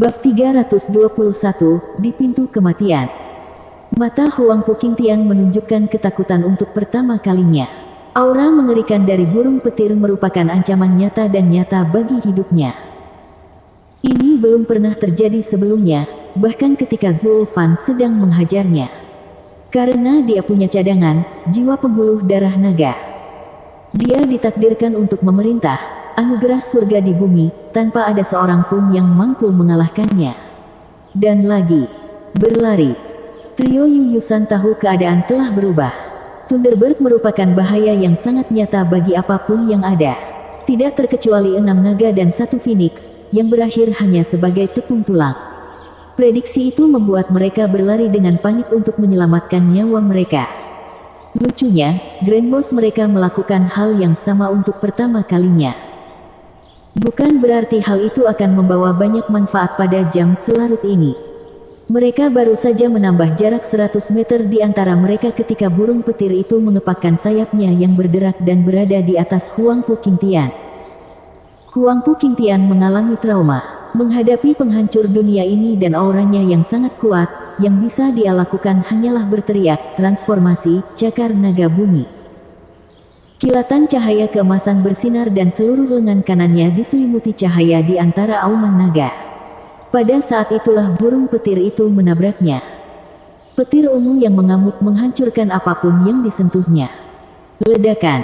Bab 321, di pintu kematian. Mata Huang Puqingtian menunjukkan ketakutan untuk pertama kalinya. Aura mengerikan dari burung petir merupakan ancaman nyata dan nyata bagi hidupnya. Ini belum pernah terjadi sebelumnya, bahkan ketika Zulfan sedang menghajarnya. Karena dia punya cadangan, jiwa pembuluh darah naga. Dia ditakdirkan untuk memerintah anugerah surga di bumi, tanpa ada seorang pun yang mampu mengalahkannya. Dan lagi, berlari. Trio Yuyusan tahu keadaan telah berubah. Thunderbird merupakan bahaya yang sangat nyata bagi apapun yang ada. Tidak terkecuali 6 naga dan 1 phoenix, yang berakhir hanya sebagai tepung tulang. Prediksi itu membuat mereka berlari dengan panik untuk menyelamatkan nyawa mereka. Lucunya, Grand Boss mereka melakukan hal yang sama untuk pertama kalinya. Bukan berarti hal itu akan membawa banyak manfaat pada jam selarut ini. Mereka baru saja menambah jarak 100 meter di antara mereka ketika burung petir itu mengepakkan sayapnya yang berderak dan berada di atas Huang Puqingtian. Huang Puqingtian mengalami trauma, menghadapi penghancur dunia ini dan auranya yang sangat kuat, yang bisa dia lakukan hanyalah berteriak, transformasi, cakar naga bumi. Kilatan cahaya keemasan bersinar dan seluruh lengan kanannya diselimuti cahaya di antara auman naga. Pada saat itulah burung petir itu menabraknya. Petir ungu yang mengamuk menghancurkan apapun yang disentuhnya. Ledakan.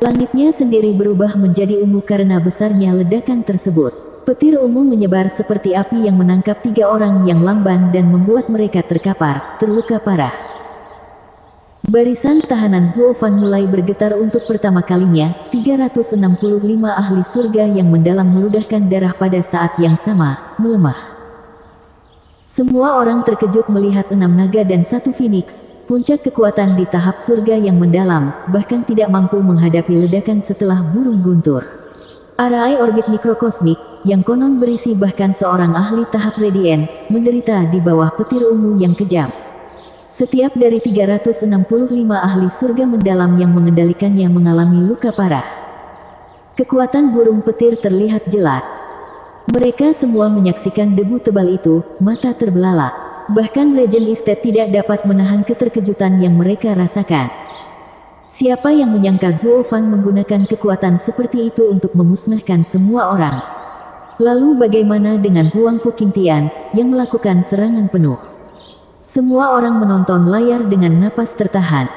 Langitnya sendiri berubah menjadi ungu karena besarnya ledakan tersebut. Petir ungu menyebar seperti api yang menangkap 3 orang yang lamban dan membuat mereka terkapar, terluka parah. Barisan tahanan Zulfan mulai bergetar untuk pertama kalinya. 365 ahli surga yang mendalam meludahkan darah pada saat yang sama, melemah. Semua orang terkejut melihat 6 naga dan 1 phoenix, puncak kekuatan di tahap surga yang mendalam, bahkan tidak mampu menghadapi ledakan setelah burung guntur. Arai orbit mikrokosmik, yang konon berisi bahkan seorang ahli tahap radian, menderita di bawah petir ungu yang kejam. Setiap dari 365 ahli surga mendalam yang mengendalikannya mengalami luka parah. Kekuatan burung petir terlihat jelas. Mereka semua menyaksikan debu tebal itu, mata terbelalak. Bahkan Regent Estate tidak dapat menahan keterkejutan yang mereka rasakan. Siapa yang menyangka Zulfan menggunakan kekuatan seperti itu untuk memusnahkan semua orang? Lalu bagaimana dengan Huang Puqingtian, yang melakukan serangan penuh? Semua orang menonton layar dengan napas tertahan.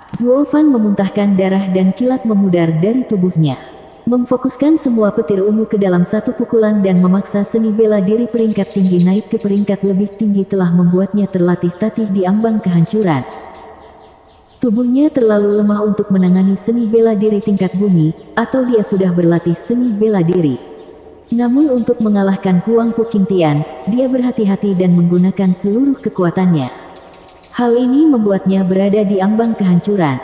Zulfan memuntahkan darah dan kilat memudar dari tubuhnya. Memfokuskan semua petir ungu ke dalam satu pukulan dan memaksa seni bela diri peringkat tinggi naik ke peringkat lebih tinggi telah membuatnya terlatih-tatih di ambang kehancuran. Tubuhnya terlalu lemah untuk menangani seni bela diri tingkat bumi, atau dia sudah berlatih seni bela diri. Namun untuk mengalahkan Huang Puqingtian, dia berhati-hati dan menggunakan seluruh kekuatannya. Hal ini membuatnya berada di ambang kehancuran.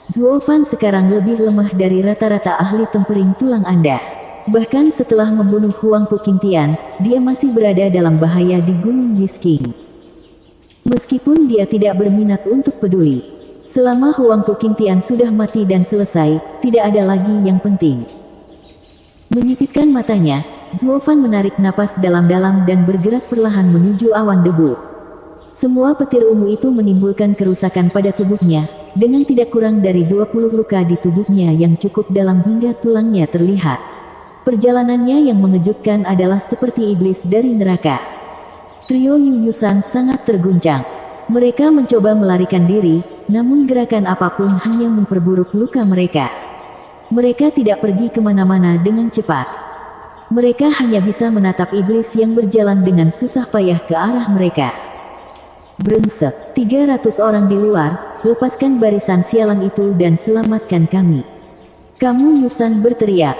Zulfan sekarang lebih lemah dari rata-rata ahli tempering tulang Anda. Bahkan setelah membunuh Huang Puqingtian, dia masih berada dalam bahaya di Gunung Bisking. Meskipun dia tidak berminat untuk peduli. Selama Huang Puqingtian sudah mati dan selesai, tidak ada lagi yang penting. Menyipitkan matanya, Zulfan menarik napas dalam-dalam dan bergerak perlahan menuju awan debu. Semua petir ungu itu menimbulkan kerusakan pada tubuhnya, dengan tidak kurang dari 20 luka di tubuhnya yang cukup dalam hingga tulangnya terlihat. Perjalanannya yang mengejutkan adalah seperti iblis dari neraka. Trio Yuyusan sangat terguncang. Mereka mencoba melarikan diri, namun gerakan apapun hanya memperburuk luka mereka. Mereka tidak pergi kemana-mana dengan cepat. Mereka hanya bisa menatap iblis yang berjalan dengan susah payah ke arah mereka. Brengsek, 300 orang di luar, lepaskan barisan sialan itu dan selamatkan kami. Kamu Yusan berteriak.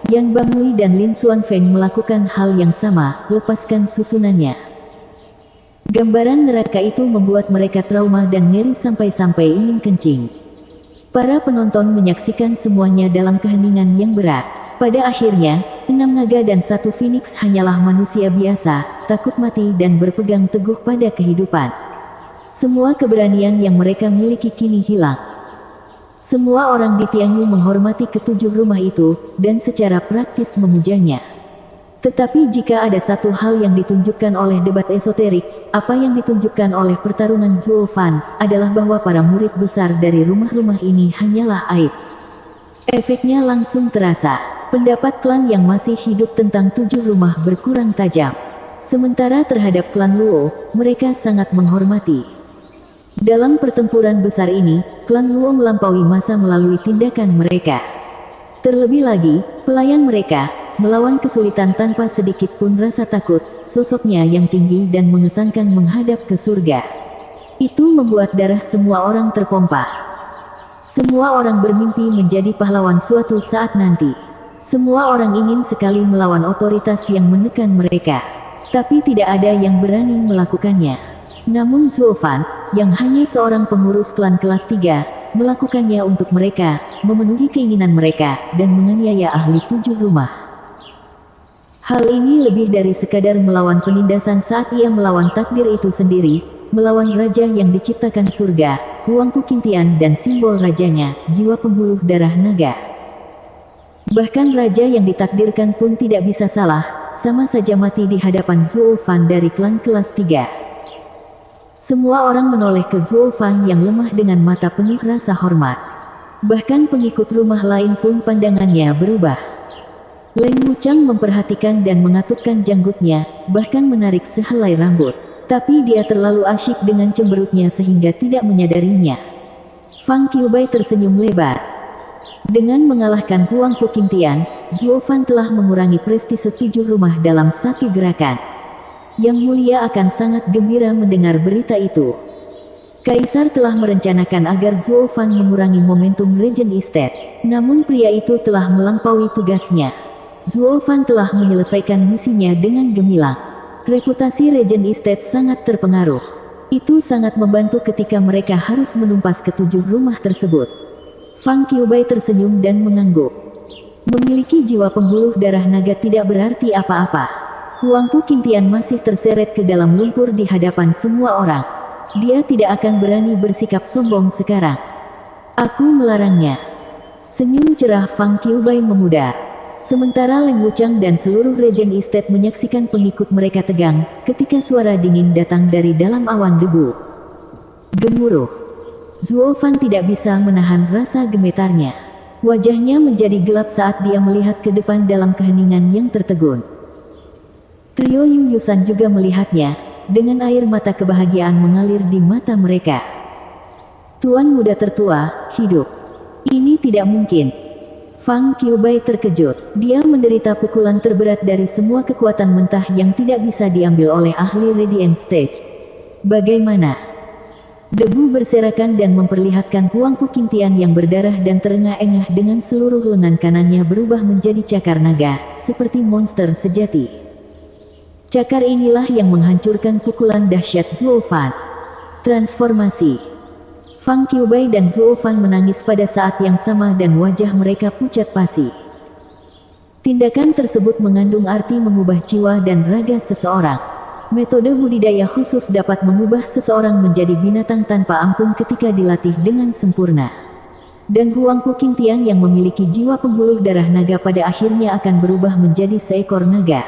Yan Bangui dan Lin Xuanfeng melakukan hal yang sama, lepaskan susunannya. Gambaran neraka itu membuat mereka trauma dan nyeri sampai-sampai ingin kencing. Para penonton menyaksikan semuanya dalam keheningan yang berat. Pada akhirnya, 6 naga dan 1 phoenix hanyalah manusia biasa, takut mati dan berpegang teguh pada kehidupan. Semua keberanian yang mereka miliki kini hilang. Semua orang di Tianyu menghormati ketujuh rumah itu, dan secara praktis memujanya. Tetapi jika ada satu hal yang ditunjukkan oleh debat esoterik, apa yang ditunjukkan oleh pertarungan Zuo Fan, adalah bahwa para murid besar dari rumah-rumah ini hanyalah aib. Efeknya langsung terasa. Pendapat klan yang masih hidup tentang 7 rumah berkurang tajam. Sementara terhadap klan Luo, mereka sangat menghormati. Dalam pertempuran besar ini, klan Luo melampaui masa melalui tindakan mereka. Terlebih lagi, pelayan mereka melawan kesulitan tanpa sedikit pun rasa takut, sosoknya yang tinggi dan mengesankan menghadap ke surga. Itu membuat darah semua orang terpompa. Semua orang bermimpi menjadi pahlawan suatu saat nanti. Semua orang ingin sekali melawan otoritas yang menekan mereka. Tapi tidak ada yang berani melakukannya. Namun Zuo Fan, yang hanya seorang pengurus klan kelas 3, melakukannya untuk mereka, memenuhi keinginan mereka, dan menganiaya ahli 7 rumah. Hal ini lebih dari sekadar melawan penindasan saat ia melawan takdir itu sendiri, melawan raja yang diciptakan surga, Huangpu Qingtian dan simbol rajanya, jiwa pembuluh darah naga. Bahkan raja yang ditakdirkan pun tidak bisa salah, sama saja mati di hadapan Zuo Fan dari klan kelas 3. Semua orang menoleh ke Zuo Fan yang lemah dengan mata penuh rasa hormat. Bahkan pengikut rumah lain pun pandangannya berubah. Leng Wuchang memperhatikan dan mengatupkan janggutnya, bahkan menarik sehelai rambut. Tapi dia terlalu asyik dengan cemberutnya sehingga tidak menyadarinya. Fang Qiubai tersenyum lebar. Dengan mengalahkan Huangpu Qingtian, Zuo Fan telah mengurangi prestise 7 rumah dalam satu gerakan. Yang Mulia akan sangat gembira mendengar berita itu. Kaisar telah merencanakan agar Zuo Fan mengurangi momentum Regent Estate, namun pria itu telah melampaui tugasnya. Zuo Fan telah menyelesaikan misinya dengan gemilang. Reputasi Regent Estate sangat terpengaruh. Itu sangat membantu ketika mereka harus menumpas ke-7 rumah tersebut. Fang Qiubai tersenyum dan mengangguk. Memiliki jiwa pembuluh darah naga tidak berarti apa-apa. Huangpu Qingtian masih terseret ke dalam lumpur di hadapan semua orang. Dia tidak akan berani bersikap sombong sekarang. Aku melarangnya. Senyum cerah Fang Qiubai memudar. Sementara Leng Wuchang dan seluruh Regent Estate menyaksikan pengikut mereka tegang, ketika suara dingin datang dari dalam awan debu. Gemuruh. Zuo Fan tidak bisa menahan rasa gemetarnya. Wajahnya menjadi gelap saat dia melihat ke depan dalam keheningan yang tertegun. Trio Yu Yusan juga melihatnya, dengan air mata kebahagiaan mengalir di mata mereka. Tuan muda tertua, hidup. Ini tidak mungkin. Fang Qiubai terkejut. Dia menderita pukulan terberat dari semua kekuatan mentah yang tidak bisa diambil oleh ahli Radiant Stage. Bagaimana? Debu berserakan dan memperlihatkan Huangpu Qingtian yang berdarah dan terengah-engah dengan seluruh lengan kanannya berubah menjadi cakar naga, seperti monster sejati. Cakar inilah yang menghancurkan pukulan dahsyat Zuo Fan. Transformasi. Fang Qiubai dan Zuo Fan menangis pada saat yang sama dan wajah mereka pucat pasi. Tindakan tersebut mengandung arti mengubah jiwa dan raga seseorang. Metode budidaya khusus dapat mengubah seseorang menjadi binatang tanpa ampun ketika dilatih dengan sempurna. Dan Huangpu Qingtian yang memiliki jiwa pembuluh darah naga pada akhirnya akan berubah menjadi seekor naga.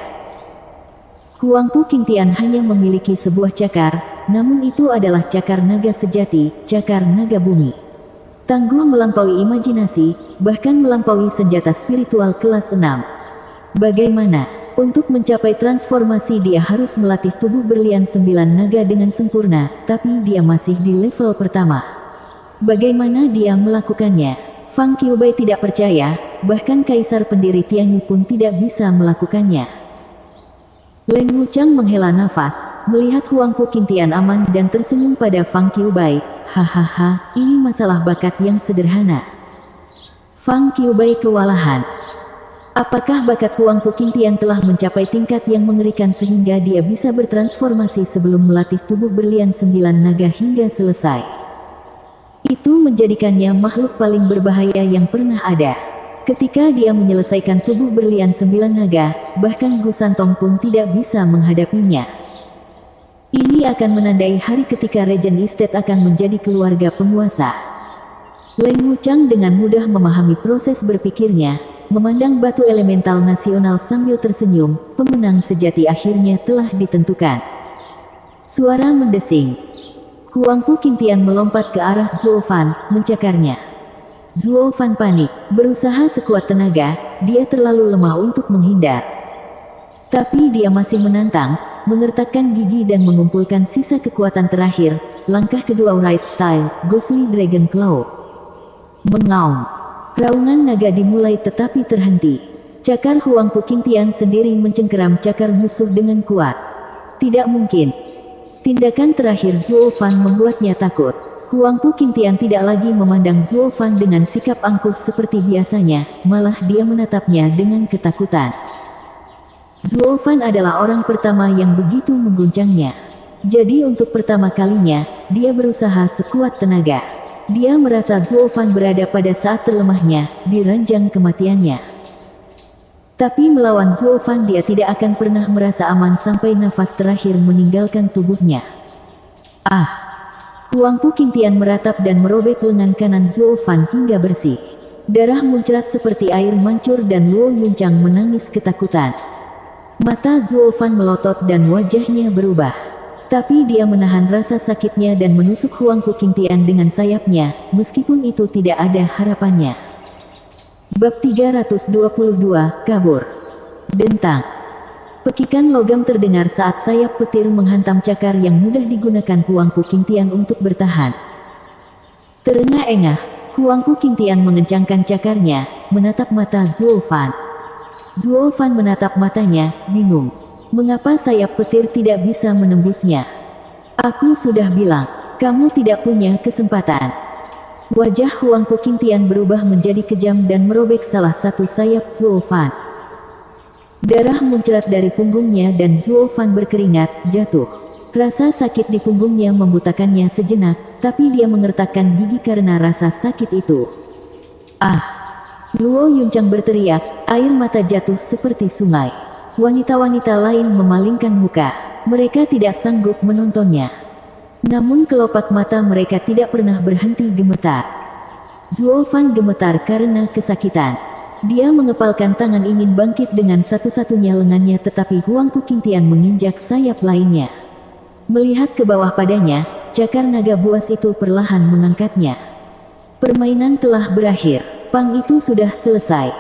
Huangpu Qingtian hanya memiliki sebuah cakar, namun itu adalah cakar naga sejati, cakar naga bumi. Tangguh melampaui imajinasi, bahkan melampaui senjata spiritual kelas 6. Bagaimana? Untuk mencapai transformasi dia harus melatih tubuh berlian 9 naga dengan sempurna, tapi dia masih di level pertama. Bagaimana dia melakukannya? Fang Qiubai tidak percaya, bahkan kaisar pendiri Tianyu pun tidak bisa melakukannya. Leng Wuchang menghela nafas, melihat Huangpu Qingtian aman dan tersenyum pada Fang Qiubai. Hahaha, ini masalah bakat yang sederhana. Fang Qiubai kewalahan. Apakah bakat Huangpu Qingtian telah mencapai tingkat yang mengerikan sehingga dia bisa bertransformasi sebelum melatih tubuh berlian 9 naga hingga selesai? Itu menjadikannya makhluk paling berbahaya yang pernah ada. Ketika dia menyelesaikan tubuh berlian 9 naga, bahkan Gu Santong pun tidak bisa menghadapinya. Ini akan menandai hari ketika Regent Estate akan menjadi keluarga penguasa. Leng Wuchang dengan mudah memahami proses berpikirnya, memandang batu elemental nasional sambil tersenyum. Pemenang sejati akhirnya telah ditentukan. Suara mendesing. Huangpu Qingtian melompat ke arah Zuo Fan, mencakarnya. Zuo Fan panik, berusaha sekuat tenaga, dia terlalu lemah untuk menghindar. Tapi dia masih menantang, mengertakkan gigi dan mengumpulkan sisa kekuatan terakhir. Langkah kedua Right Style, Ghostly Dragon Claw. Mengaum. Raungan naga dimulai tetapi terhenti. Cakar Huangpu Qingtian sendiri mencengkeram cakar musuh dengan kuat. Tidak mungkin. Tindakan terakhir Zuo Fan membuatnya takut. Huangpu Qingtian tidak lagi memandang Zuo Fan dengan sikap angkuh seperti biasanya, malah dia menatapnya dengan ketakutan. Zuo Fan adalah orang pertama yang begitu mengguncangnya. Jadi untuk pertama kalinya, dia berusaha sekuat tenaga. Dia merasa Zuo Fan berada pada saat terlemahnya, di ranjang kematiannya. Tapi melawan Zuo Fan dia tidak akan pernah merasa aman sampai nafas terakhir meninggalkan tubuhnya. Ah! Huangpu Qingtian meratap dan merobek lengan kanan Zuo Fan hingga bersih. Darah muncrat seperti air mancur dan Luo Yuncang menangis ketakutan. Mata Zuo Fan melotot dan wajahnya berubah. Tapi dia menahan rasa sakitnya dan menusuk Huangpu Qingtian dengan sayapnya, meskipun itu tidak ada harapannya. Bab 322, Kabur. Dentang. Pekikan logam terdengar saat sayap petir menghantam cakar yang mudah digunakan Huangpu Qingtian untuk bertahan. Terengah-engah, Huangpu Qingtian mengencangkan cakarnya, menatap mata Zuo Fan. Zuo Fan menatap matanya, bingung. Mengapa sayap petir tidak bisa menembusnya? Aku sudah bilang, kamu tidak punya kesempatan. Wajah Huangpu Qingtian berubah menjadi kejam dan merobek salah satu sayap Zuo Fan. Darah muncrat dari punggungnya dan Zuo Fan berkeringat, jatuh. Rasa sakit di punggungnya membutakannya sejenak, tapi dia mengertakkan gigi karena rasa sakit itu. Ah! Luo Yuncang berteriak, air mata jatuh seperti sungai. Wanita-wanita lain memalingkan muka. Mereka tidak sanggup menontonnya. Namun kelopak mata mereka tidak pernah berhenti gemetar. Zuo Fan gemetar karena kesakitan. Dia mengepalkan tangan ingin bangkit dengan satu-satunya lengannya tetapi Huangpu Qingtian menginjak sayap lainnya. Melihat ke bawah padanya, cakar naga buas itu perlahan mengangkatnya. Permainan telah berakhir. Pang itu sudah selesai.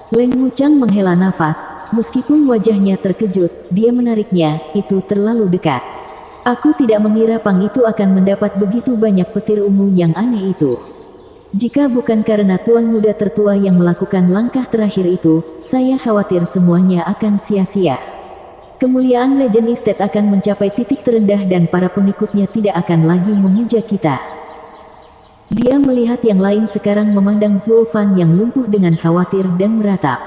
Leng Wuchang menghela nafas, meskipun wajahnya terkejut, dia menariknya, itu terlalu dekat. Aku tidak mengira Pang itu akan mendapat begitu banyak petir ungu yang aneh itu. Jika bukan karena tuan muda tertua yang melakukan langkah terakhir itu, saya khawatir semuanya akan sia-sia. Kemuliaan Legend Estate akan mencapai titik terendah dan para pengikutnya tidak akan lagi memuja kita. Dia melihat yang lain sekarang memandang Zuo Fan yang lumpuh dengan khawatir dan meratap.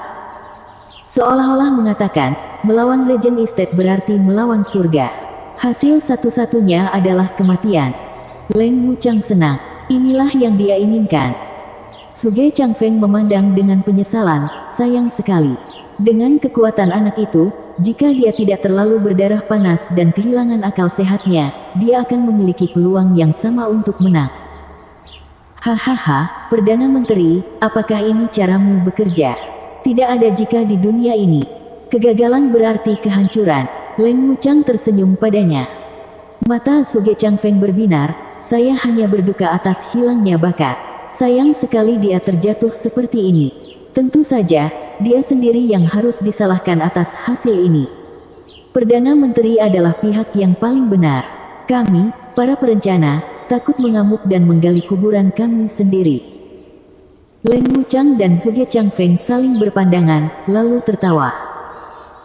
Seolah-olah mengatakan, melawan Legend Estate berarti melawan surga. Hasil satu-satunya adalah kematian. Leng Wuchang senang. Inilah yang dia inginkan. Suge Changfeng memandang dengan penyesalan, sayang sekali. Dengan kekuatan anak itu, jika dia tidak terlalu berdarah panas dan kehilangan akal sehatnya, dia akan memiliki peluang yang sama untuk menang. Hahaha, Perdana Menteri, apakah ini caramu bekerja? Tidak ada jika di dunia ini. Kegagalan berarti kehancuran. Leng Wuchang tersenyum padanya. Mata Suge Changfeng berbinar, saya hanya berduka atas hilangnya bakat. Sayang sekali dia terjatuh seperti ini. Tentu saja, dia sendiri yang harus disalahkan atas hasil ini. Perdana Menteri adalah pihak yang paling benar. Kami, para perencana, takut mengamuk dan menggali kuburan kami sendiri. Leng Wuchang dan Suge Changfeng saling berpandangan, lalu tertawa.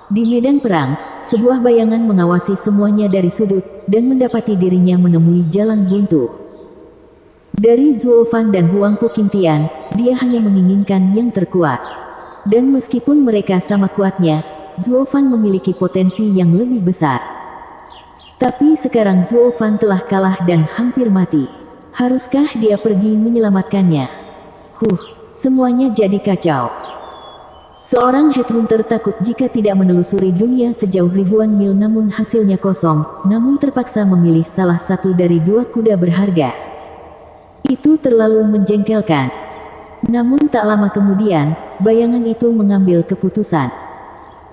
Di medan perang, sebuah bayangan mengawasi semuanya dari sudut, dan mendapati dirinya menemui jalan buntu. Dari Zuo Fan dan Huangpu Qingtian, dia hanya menginginkan yang terkuat. Dan meskipun mereka sama kuatnya, Zuo Fan memiliki potensi yang lebih besar. Tapi sekarang Zuo Fan telah kalah dan hampir mati. Haruskah dia pergi menyelamatkannya? Semuanya jadi kacau. Seorang headhunter takut jika tidak menelusuri dunia sejauh ribuan mil namun hasilnya kosong, namun terpaksa memilih salah satu dari dua kuda berharga. Itu terlalu menjengkelkan. Namun tak lama kemudian, bayangan itu mengambil keputusan.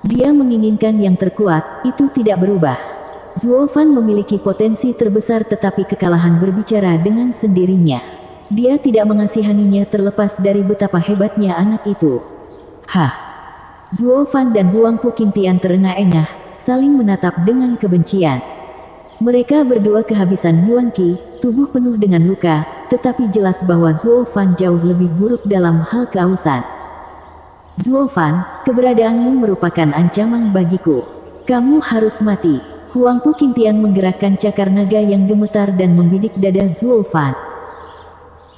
Dia menginginkan yang terkuat, itu tidak berubah. Zuo Fan memiliki potensi terbesar tetapi kekalahan berbicara dengan sendirinya. Dia tidak mengasihaninya terlepas dari betapa hebatnya anak itu. Hah! Zuo Fan dan Huang Pu Qingtian terengah-engah, saling menatap dengan kebencian. Mereka berdua kehabisan Yuan Qi, tubuh penuh dengan luka, tetapi jelas bahwa Zuo Fan jauh lebih buruk dalam hal keausan. Zuo Fan, keberadaanmu merupakan ancaman bagiku. Kamu harus mati. Huang Pu Qingtian menggerakkan cakar naga yang gemetar dan membidik dada Zuo Fan.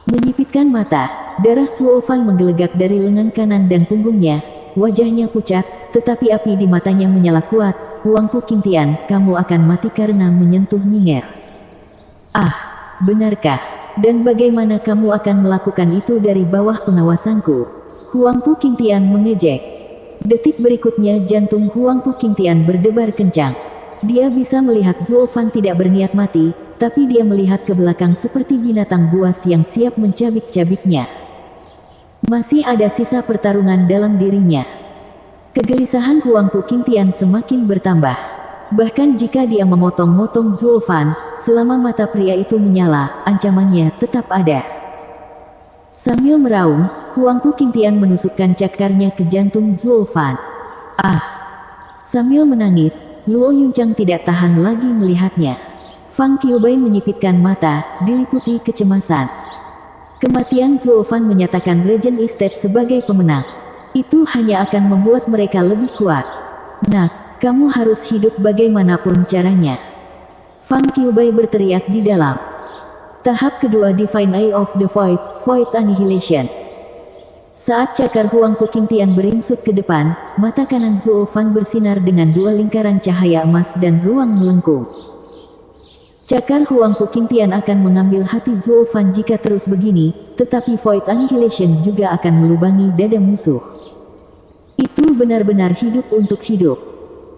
Menyipitkan mata, darah Zuo Fan menggelegak dari lengan kanan dan punggungnya, wajahnya pucat, tetapi api di matanya menyala kuat. Huang Pu Qingtian, kamu akan mati karena menyentuh Ning'er. Ah, benarkah? Dan bagaimana kamu akan melakukan itu dari bawah pengawasanku? Huang Pu Qingtian mengejek. Detik berikutnya jantung Huang Pu Qingtian berdebar kencang. Dia bisa melihat Zuo Fan tidak berniat mati, tapi dia melihat ke belakang seperti binatang buas yang siap mencabik-cabiknya. Masih ada sisa pertarungan dalam dirinya. Kegelisahan Huang Pu Qingtian semakin bertambah. Bahkan jika dia memotong-motong Zuo Fan, selama mata pria itu menyala, ancamannya tetap ada. Sambil meraung, Huang Pu Qingtian menusukkan cakarnya ke jantung Zuo Fan. Ah! Sambil menangis, Luo Yunchang tidak tahan lagi melihatnya. Fang Qiubai menyipitkan mata, diliputi kecemasan. Kematian Zuo Fan menyatakan Regent Estate sebagai pemenang. Itu hanya akan membuat mereka lebih kuat. Nak, kamu harus hidup bagaimanapun caranya. Fang Qiubai berteriak di dalam. Tahap kedua Divine Eye of the Void, Void Annihilation. Saat cakar Huang Pu Qingtian beringsut ke depan, mata kanan Zuo Fan bersinar dengan dua lingkaran cahaya emas dan ruang melengkung. Cakar Huang Pu Qingtian akan mengambil hati Zuo Fan jika terus begini, tetapi Void Annihilation juga akan melubangi dada musuh. Itu benar-benar hidup untuk hidup.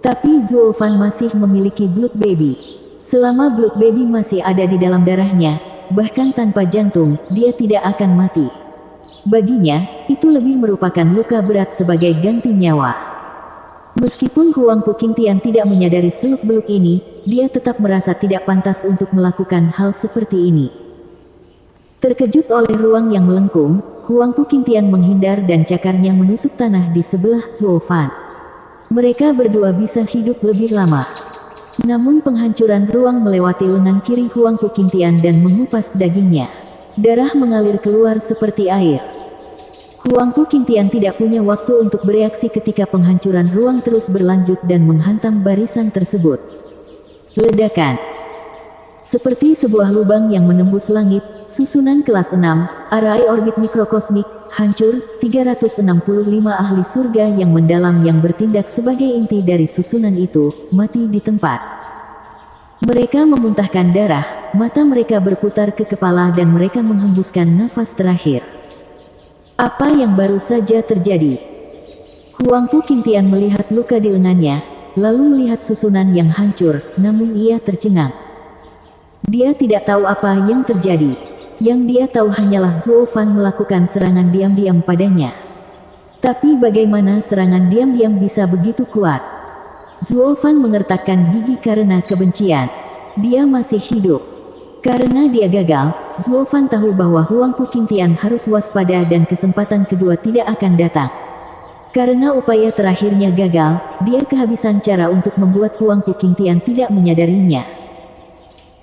Tapi Zuo Fan masih memiliki Blood Baby. Selama Blood Baby masih ada di dalam darahnya, bahkan tanpa jantung, dia tidak akan mati. Baginya, itu lebih merupakan luka berat sebagai ganti nyawa. Meskipun Huang Pu Qingtian tidak menyadari seluk-beluk ini, dia tetap merasa tidak pantas untuk melakukan hal seperti ini. Terkejut oleh ruang yang melengkung, Huang Pu Qingtian menghindar dan cakarnya menusuk tanah di sebelah Zuo Fan. Mereka berdua bisa hidup lebih lama. Namun penghancuran ruang melewati lengan kiri Huang Pu Qingtian dan mengupas dagingnya. Darah mengalir keluar seperti air. Huang Pu Qingtian tidak punya waktu untuk bereaksi ketika penghancuran ruang terus berlanjut dan menghantam barisan tersebut. Ledakan. Seperti sebuah lubang yang menembus langit, susunan kelas 6, arai orbit mikrokosmik, hancur, 365 ahli surga yang mendalam yang bertindak sebagai inti dari susunan itu, mati di tempat. Mereka memuntahkan darah, mata mereka berputar ke kepala dan mereka menghembuskan nafas terakhir. Apa yang baru saja terjadi? Huang Pu Qingtian melihat luka di lengannya, lalu melihat susunan yang hancur, namun ia tercengang. Dia tidak tahu apa yang terjadi. Yang dia tahu hanyalah Zuo Fan melakukan serangan diam-diam padanya. Tapi bagaimana serangan diam-diam bisa begitu kuat? Zuo Fan mengertakkan gigi karena kebencian. Dia masih hidup. Karena dia gagal, Zuo Fan tahu bahwa Huang Pu Qingtian harus waspada dan kesempatan kedua tidak akan datang. Karena upaya terakhirnya gagal, dia kehabisan cara untuk membuat Huang Pu Qingtian tidak menyadarinya.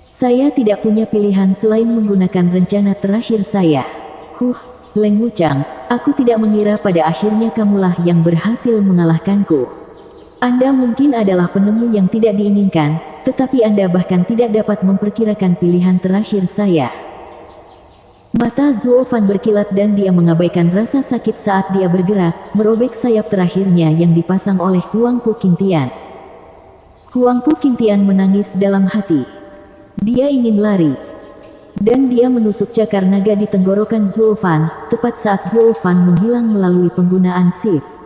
Saya tidak punya pilihan selain menggunakan rencana terakhir saya. Leng Wuchang, aku tidak mengira pada akhirnya kamulah yang berhasil mengalahkanku. Anda mungkin adalah penemu yang tidak diinginkan, tetapi Anda bahkan tidak dapat memperkirakan pilihan terakhir saya. Mata Zuo Fan berkilat dan dia mengabaikan rasa sakit saat dia bergerak, merobek sayap terakhirnya yang dipasang oleh Huang Pu Qingtian. Huang Pu Qingtian menangis dalam hati. Dia ingin lari. Dan dia menusuk cakar naga di tenggorokan Zuo Fan, tepat saat Zuo Fan menghilang melalui penggunaan shift.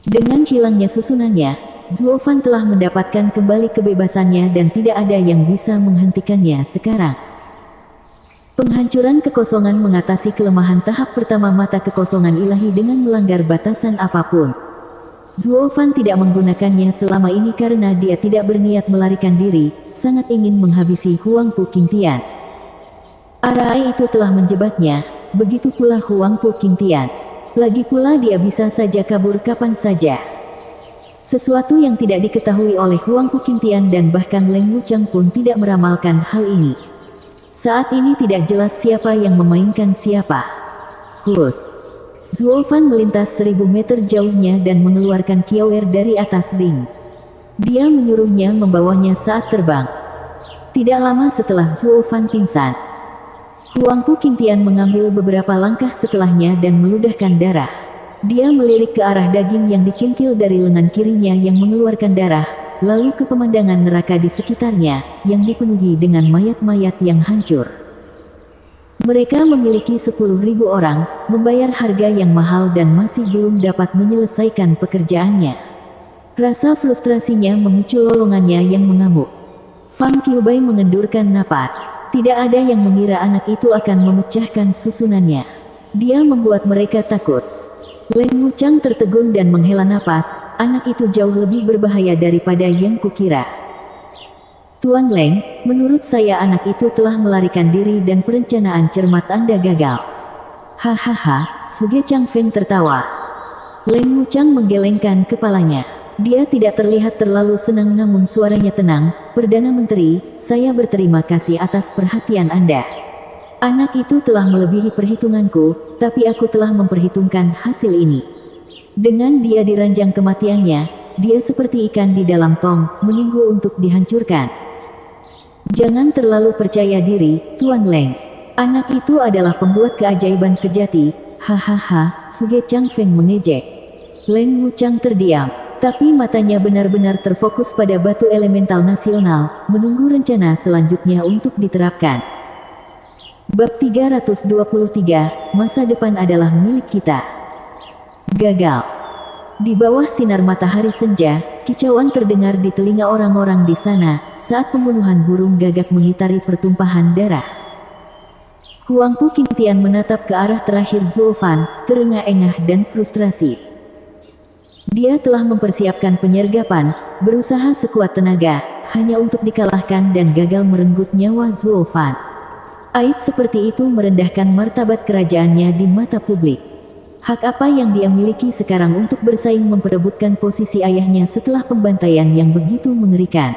Dengan hilangnya susunannya, Zuo Fan telah mendapatkan kembali kebebasannya dan tidak ada yang bisa menghentikannya sekarang. Penghancuran kekosongan mengatasi kelemahan tahap pertama mata kekosongan ilahi dengan melanggar batasan apapun. Zuo Fan tidak menggunakannya selama ini karena dia tidak berniat melarikan diri, sangat ingin menghabisi Huang Pu Qingtian. Arai itu telah menjebaknya, begitu pula Huang Pu Qingtian. Lagi pula dia bisa saja kabur kapan saja. Sesuatu yang tidak diketahui oleh Huang Pu Qingtian dan bahkan Leng Wuchang pun tidak meramalkan hal ini. Saat ini tidak jelas siapa yang memainkan siapa. Hus. Zuo Fan melintas 1000 meter jauhnya dan mengeluarkan Kyower dari atas ring. Dia menyuruhnya membawanya saat terbang. Tidak lama setelah Zuo Fan pingsan, Huang Pu Qingtian mengambil beberapa langkah setelahnya dan meludahkan darah. Dia melirik ke arah daging yang dicingkil dari lengan kirinya yang mengeluarkan darah, lalu ke pemandangan neraka di sekitarnya, yang dipenuhi dengan mayat-mayat yang hancur. Mereka memiliki 10.000 orang, membayar harga yang mahal dan masih belum dapat menyelesaikan pekerjaannya. Rasa frustrasinya memicu lolongannya yang mengamuk. Fang Qiubai mengendurkan napas. Tidak ada yang mengira anak itu akan memecahkan susunannya. Dia membuat mereka takut. Leng Wuchang tertegun dan menghela napas. Anak itu jauh lebih berbahaya daripada yang kukira. Tuan Leng, menurut saya anak itu telah melarikan diri dan perencanaan cermat Anda gagal. Hahaha, Suge Changfeng tertawa. Leng Wuchang menggelengkan kepalanya. Dia tidak terlihat terlalu senang namun suaranya tenang. Perdana Menteri, saya berterima kasih atas perhatian Anda. Anak itu telah melebihi perhitunganku, tapi aku telah memperhitungkan hasil ini. Dengan dia diranjang kematiannya, dia seperti ikan di dalam tong, menunggu untuk dihancurkan. Jangan terlalu percaya diri, Tuan Leng. Anak itu adalah pembuat keajaiban sejati. Hahaha, Suge Changfeng mengejek. Leng Wuchang terdiam, tapi matanya benar-benar terfokus pada batu elemental nasional, menunggu rencana selanjutnya untuk diterapkan. Bab 323, masa depan adalah milik kita. Gagal. Di bawah sinar matahari senja, kicauan terdengar di telinga orang-orang di sana, saat pembunuhan burung gagak mengitari pertumpahan darah. Huang Pu Qingtian menatap ke arah terakhir Zuo Fan, terengah-engah dan frustrasi. Dia telah mempersiapkan penyergapan, berusaha sekuat tenaga, hanya untuk dikalahkan dan gagal merenggut nyawa Zuo Fan. Aib seperti itu merendahkan martabat kerajaannya di mata publik. Hak apa yang dia miliki sekarang untuk bersaing memperebutkan posisi ayahnya setelah pembantaian yang begitu mengerikan?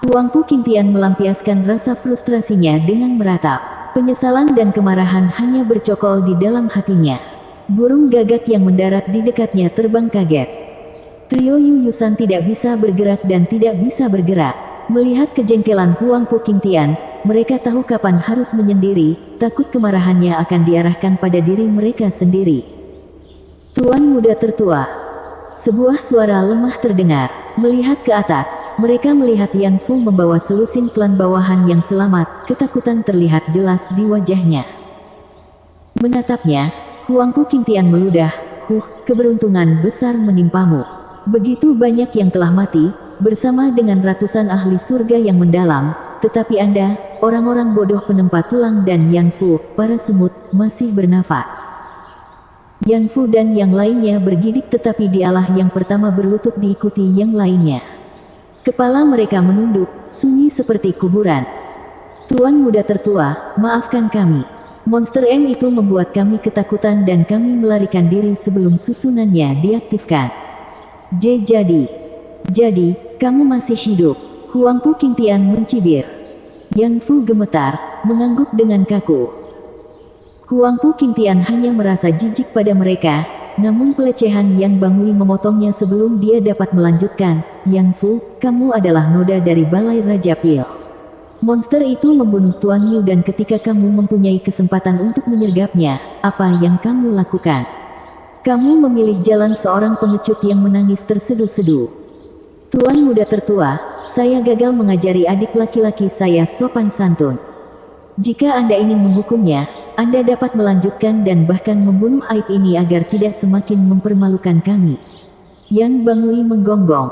Huang Pu Qingtian melampiaskan rasa frustrasinya dengan meratap. Penyesalan dan kemarahan hanya bercokol di dalam hatinya. Burung gagak yang mendarat di dekatnya terbang kaget. Trio Yu Yusan tidak bisa bergerak dan tidak bisa bergerak. Melihat kejengkelan Huang Pu Qingtian, mereka tahu kapan harus menyendiri, takut kemarahannya akan diarahkan pada diri mereka sendiri. Tuan muda tertua. Sebuah suara lemah terdengar. Melihat ke atas, mereka melihat Yan Fu membawa selusin klan bawahan yang selamat, ketakutan terlihat jelas di wajahnya. Menatapnya, Huang Pu Qingtian meludah, keberuntungan besar menimpamu. Begitu banyak yang telah mati, bersama dengan ratusan ahli surga yang mendalam, tetapi Anda, orang-orang bodoh penempat tulang dan Yan Fu, para semut, masih bernafas. Yan Fu dan yang lainnya bergidik tetapi dialah yang pertama berlutut diikuti yang lainnya. Kepala mereka menunduk, sunyi seperti kuburan. Tuan muda tertua, maafkan kami. Monster M itu membuat kami ketakutan dan kami melarikan diri sebelum susunannya diaktifkan. Jadi, kamu masih hidup. Huang Pu Qingtian mencibir. Yan Fu gemetar, mengangguk dengan kaku. Huang Pu Qingtian hanya merasa jijik pada mereka, namun pelecehan Yang Bangui memotongnya sebelum dia dapat melanjutkan. Yan Fu, kamu adalah noda dari Balai Raja Pil. Monster itu membunuh Tuan Yu dan ketika kamu mempunyai kesempatan untuk menyergapnya, apa yang kamu lakukan? Kamu memilih jalan seorang pengecut yang menangis terseduh-seduh. Tuan muda tertua, saya gagal mengajari adik laki-laki saya sopan santun. Jika Anda ingin menghukumnya, Anda dapat melanjutkan dan bahkan membunuh aib ini agar tidak semakin mempermalukan kami. Yang Bangui menggonggong.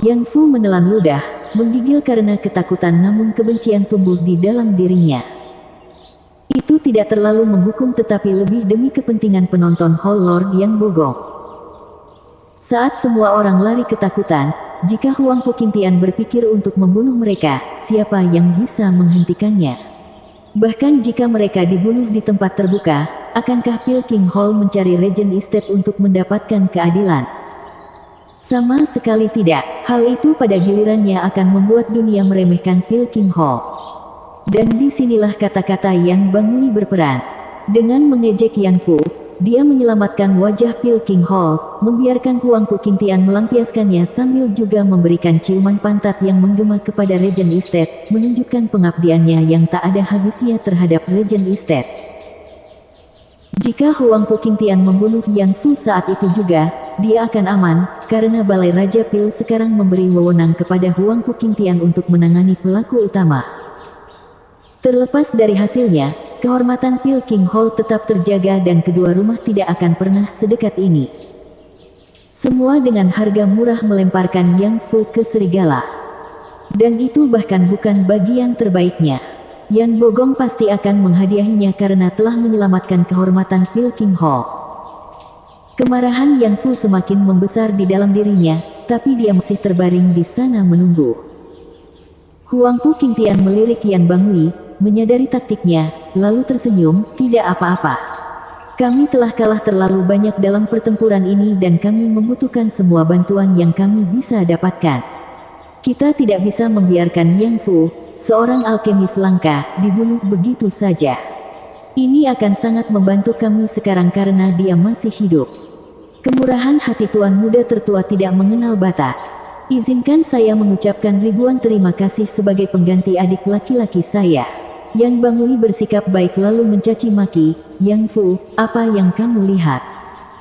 Yan Fu menelan ludah, menggigil karena ketakutan namun kebencian tumbuh di dalam dirinya. Itu tidak terlalu menghukum tetapi lebih demi kepentingan penonton Hall Lord Yan Bogong. Saat semua orang lari ketakutan, jika Huang Puqingtian berpikir untuk membunuh mereka, siapa yang bisa menghentikannya? Bahkan jika mereka dibunuh di tempat terbuka, akankah Pilking Hall mencari Regent Estate untuk mendapatkan keadilan? Sama sekali tidak. Hal itu pada gilirannya akan membuat dunia meremehkan Pilking Hall. Dan disinilah kata-kata Yan Bangui berperan. Dengan mengejek Yan Fu, dia menyelamatkan wajah Pilking Hall, membiarkan Huang Puqingtian melampiaskannya sambil juga memberikan ciuman pantat yang menggema kepada Regent Estate, menunjukkan pengabdiannya yang tak ada habisnya terhadap Regent Estate. Jika Huang Puqingtian membunuh Yan Fu saat itu juga, dia akan aman, karena Balai Raja Pil sekarang memberi wewenang kepada Huang Puqingtian untuk menangani pelaku utama. Terlepas dari hasilnya, kehormatan Pilking Hall tetap terjaga dan kedua rumah tidak akan pernah sedekat ini. Semua dengan harga murah melemparkan Yang Fu ke serigala. Dan itu bahkan bukan bagian terbaiknya. Yan Bogong pasti akan menghadiahinya karena telah menyelamatkan kehormatan Pilking Hall. Kemarahan Yang Fu semakin membesar di dalam dirinya, tapi dia masih terbaring di sana menunggu. Huang Puqingtian melirik Yan Bangui, menyadari taktiknya, lalu tersenyum, tidak apa-apa. Kami telah kalah terlalu banyak dalam pertempuran ini dan kami membutuhkan semua bantuan yang kami bisa dapatkan. Kita tidak bisa membiarkan Yang Fu, seorang alkemis langka, dibunuh begitu saja. Ini akan sangat membantu kami sekarang karena dia masih hidup. Kemurahan hati tuan muda tertua tidak mengenal batas. Izinkan saya mengucapkan ribuan terima kasih sebagai pengganti adik laki-laki saya. Yan Bangui bersikap baik lalu mencaci maki, Yang Fu, apa yang kamu lihat?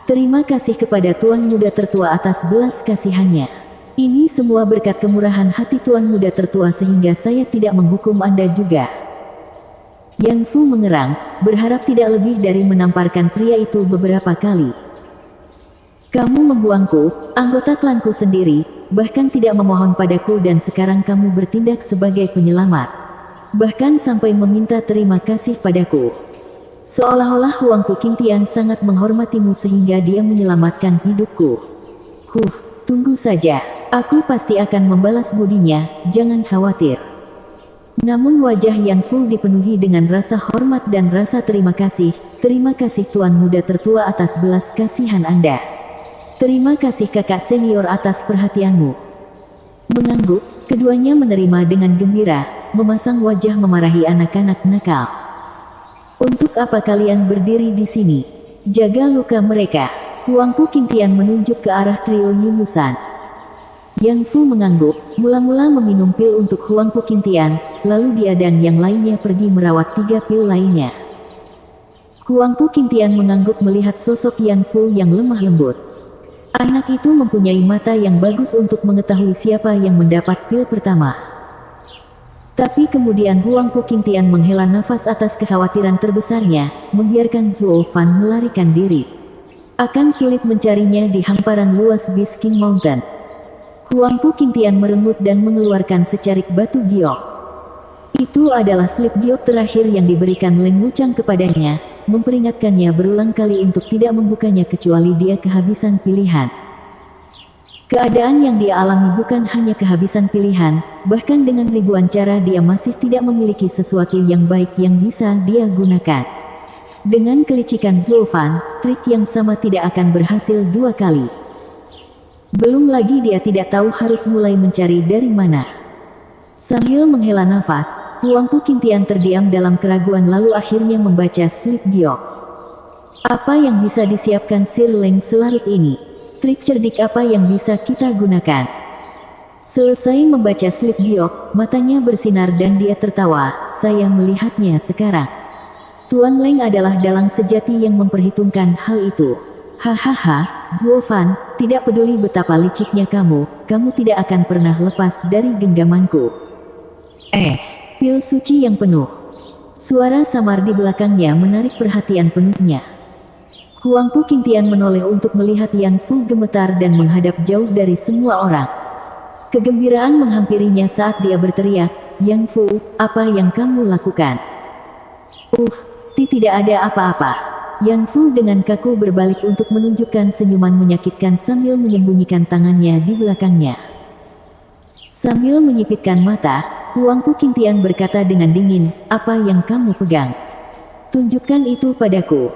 Terima kasih kepada tuan muda tertua atas belas kasihannya. Ini semua berkat kemurahan hati tuan muda tertua sehingga saya tidak menghukum Anda juga. Yang Fu mengerang, berharap tidak lebih dari menamparkan pria itu beberapa kali. Kamu membuangku, anggota klanku sendiri, bahkan tidak memohon padaku dan sekarang kamu bertindak sebagai penyelamat. Bahkan sampai meminta terima kasih padaku. Seolah-olah Huang Puqingtian sangat menghormatimu sehingga dia menyelamatkan hidupku. Tunggu saja. Aku pasti akan membalas budinya, jangan khawatir. Namun wajah Yan Fu dipenuhi dengan rasa hormat dan rasa terima kasih. Terima kasih tuan muda tertua atas belas kasihan Anda. Terima kasih kakak senior atas perhatianmu. Mengangguk, keduanya menerima dengan gembira, memasang wajah memarahi anak-anak nakal. Untuk apa kalian berdiri di sini? Jaga luka mereka. Huang Puqingtian menunjuk ke arah trio Yunusan. Yang Fu mengangguk, mula-mula meminum pil untuk Huang Puqingtian, lalu dia dan yang lainnya pergi merawat 3 pil lainnya. Huang Puqingtian mengangguk melihat sosok Yan Fu yang lemah lembut. Anak itu mempunyai mata yang bagus untuk mengetahui siapa yang mendapat pil pertama. Tapi kemudian Huang Puqingtian menghela nafas atas kekhawatiran terbesarnya, membiarkan Zhuo Fan melarikan diri. Akan sulit mencarinya di hamparan luas Bisking Mountain. Huang Puqingtian merengut dan mengeluarkan secarik batu giok. Itu adalah slip giok terakhir yang diberikan Leng Wuchang kepadanya, memperingatkannya berulang kali untuk tidak membukanya kecuali dia kehabisan pilihan. Keadaan yang dia alami bukan hanya kehabisan pilihan, bahkan dengan ribuan cara dia masih tidak memiliki sesuatu yang baik yang bisa dia gunakan. Dengan kelicikan Zhuo Fan, trik yang sama tidak akan berhasil 2 kali. Belum lagi dia tidak tahu harus mulai mencari dari mana. Sambil menghela nafas, Huang Puqingtian terdiam dalam keraguan lalu akhirnya membaca slip giok. Apa yang bisa disiapkan Sir Leng selarut ini? Trik cerdik apa yang bisa kita gunakan? Selesai membaca slip giok, matanya bersinar dan dia tertawa. Saya melihatnya sekarang. Tuan Leng adalah dalang sejati yang memperhitungkan hal itu. Hahaha, Zhuo Fan, tidak peduli betapa liciknya kamu tidak akan pernah lepas dari genggamanku. Pil suci yang penuh. Suara samar di belakangnya menarik perhatian penuhnya. Huang Puqingtian menoleh untuk melihat Yan Fu gemetar dan menghadap jauh dari semua orang. Kegembiraan menghampirinya saat dia berteriak, "Yang Fu, apa yang kamu lakukan?" Tidak ada apa-apa." Yang Fu dengan kaku berbalik untuk menunjukkan senyuman menyakitkan sambil menyembunyikan tangannya di belakangnya. Sambil menyipitkan mata, Huang Pu Qingtian berkata dengan dingin, "Apa yang kamu pegang? Tunjukkan itu padaku."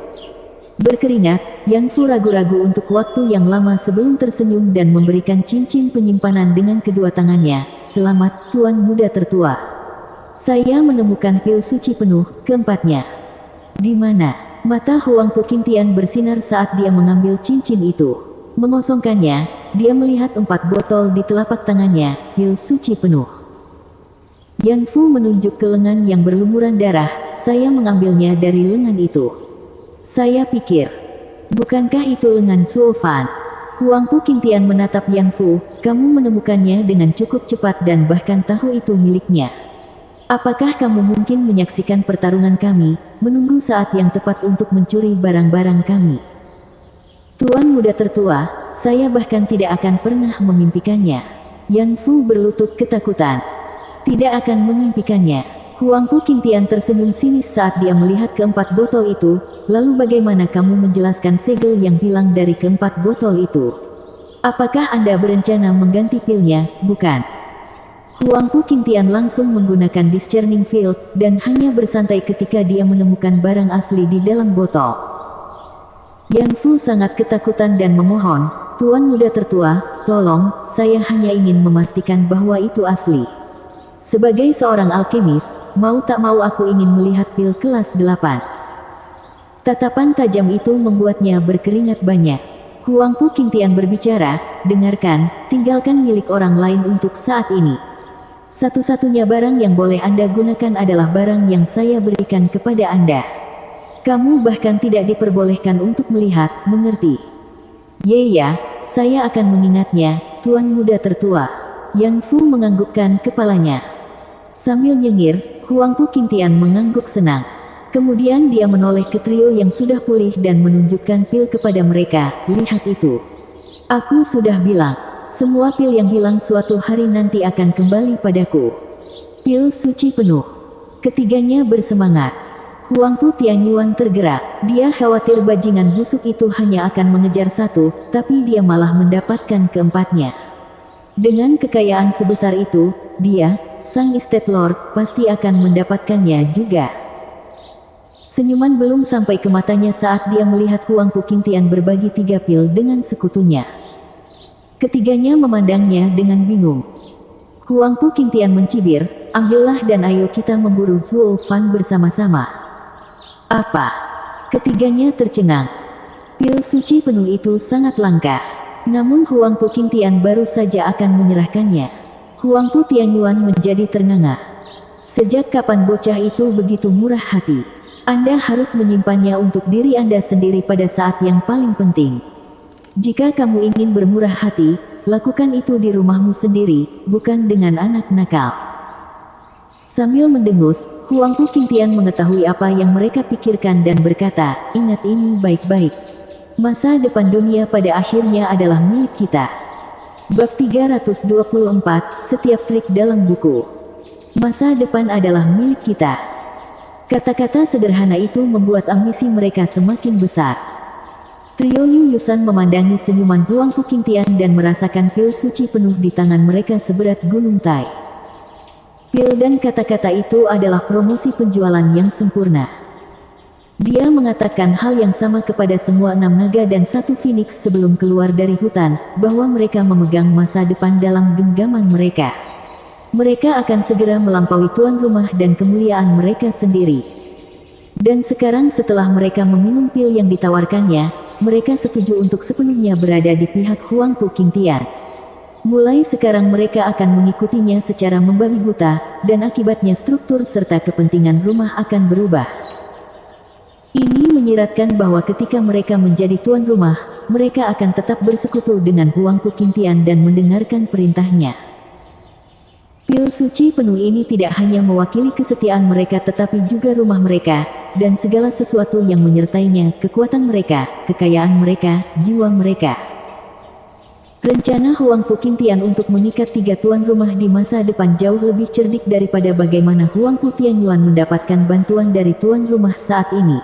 Berkeringat, Yang Fu ragu-ragu untuk waktu yang lama sebelum tersenyum dan memberikan cincin penyimpanan dengan kedua tangannya. "Selamat, Tuan Muda Tertua. Saya menemukan pil suci penuh, keempatnya." "Di mana?" Mata Huang Pu Qingtian bersinar saat dia mengambil cincin itu. Mengosongkannya, dia melihat 4 botol di telapak tangannya, pil suci penuh. Yang Fu menunjuk ke lengan yang berlumuran darah, "Saya mengambilnya dari lengan itu." "Saya pikir, bukankah itu lengan Suo Fan?" Huang Pu Qingtian menatap Yang Fu, "Kamu menemukannya dengan cukup cepat dan bahkan tahu itu miliknya. Apakah kamu mungkin menyaksikan pertarungan kami, menunggu saat yang tepat untuk mencuri barang-barang kami?" "Tuan Muda Tertua, saya bahkan tidak akan pernah memimpikannya." Yang Fu berlutut ketakutan. "Tidak akan memimpikannya." Huang Pu Qingtian tersenyum sinis saat dia melihat keempat botol itu. "Lalu bagaimana kamu menjelaskan segel yang hilang dari keempat botol itu? Apakah Anda berencana mengganti pilnya, bukan?" Huang Pu Qingtian langsung menggunakan discerning field, dan hanya bersantai ketika dia menemukan barang asli di dalam botol. Yang Fu sangat ketakutan dan memohon, "Tuan Muda Tertua, tolong, saya hanya ingin memastikan bahwa itu asli. Sebagai seorang alkemis, mau tak mau aku ingin melihat pil kelas 8. Tatapan tajam itu membuatnya berkeringat banyak. Huang Pu Qingtian berbicara, "Dengarkan, tinggalkan milik orang lain untuk saat ini. Satu-satunya barang yang boleh Anda gunakan adalah barang yang saya berikan kepada Anda. Kamu bahkan tidak diperbolehkan untuk melihat, mengerti?" "Ya, saya akan mengingatnya, Tuan Muda Tertua." Yang Fu menganggukkan kepalanya. Sambil nyengir, Huang Pu Qingtian mengangguk senang. Kemudian dia menoleh ke trio yang sudah pulih dan menunjukkan pil kepada mereka, "Lihat itu. Aku sudah bilang. Semua pil yang hilang suatu hari nanti akan kembali padaku. Pil suci penuh." Ketiganya bersemangat. Huang Pu Tianyuan tergerak. Dia khawatir bajingan busuk itu hanya akan mengejar satu, tapi dia malah mendapatkan keempatnya. Dengan kekayaan sebesar itu, dia, sang Estate Lord, pasti akan mendapatkannya juga. Senyuman belum sampai ke matanya saat dia melihat Huang Pu Qingtian berbagi 3 pil dengan sekutunya. Ketiganya memandangnya dengan bingung. Huang Pu Qingtian mencibir, "Ambillah dan ayo kita memburu Zuo Fan bersama-sama." "Apa?" Ketiganya tercengang. Pil suci penuh itu sangat langka. Namun Huang Pu Qingtian baru saja akan menyerahkannya. Huang Pu Tianyuan menjadi ternganga. "Sejak kapan bocah itu begitu murah hati? Anda harus menyimpannya untuk diri Anda sendiri pada saat yang paling penting. Jika kamu ingin bermurah hati, lakukan itu di rumahmu sendiri, bukan dengan anak nakal." Sambil mendengus, Huang Pu Qingtian mengetahui apa yang mereka pikirkan dan berkata, "Ingat ini baik-baik. Masa depan dunia pada akhirnya adalah milik kita." Bab 324, setiap trik dalam buku. Masa depan adalah milik kita. Kata-kata sederhana itu membuat ambisi mereka semakin besar. Trio Yu Yusan memandangi senyuman Huang Pu Qingtian dan merasakan pil suci penuh di tangan mereka seberat gunung Tai. Pil dan kata-kata itu adalah promosi penjualan yang sempurna. Dia mengatakan hal yang sama kepada semua 6 naga dan 1 phoenix sebelum keluar dari hutan, bahwa mereka memegang masa depan dalam genggaman mereka. Mereka akan segera melampaui tuan rumah dan kemuliaan mereka sendiri. Dan sekarang setelah mereka meminum pil yang ditawarkannya, mereka setuju untuk sepenuhnya berada di pihak Huang Pu Qingtian. Mulai sekarang mereka akan mengikutinya secara membabi buta, dan akibatnya struktur serta kepentingan rumah akan berubah. Ini menyiratkan bahwa ketika mereka menjadi tuan rumah, mereka akan tetap bersekutu dengan Huang Pu Qingtian dan mendengarkan perintahnya. Pil suci penuh ini tidak hanya mewakili kesetiaan mereka tetapi juga rumah mereka, dan segala sesuatu yang menyertainya, kekuatan mereka, kekayaan mereka, jiwa mereka. Rencana Huang Puqingtian untuk mengikat 3 tuan rumah di masa depan jauh lebih cerdik daripada bagaimana Huang Pu Tianyuan mendapatkan bantuan dari tuan rumah saat ini.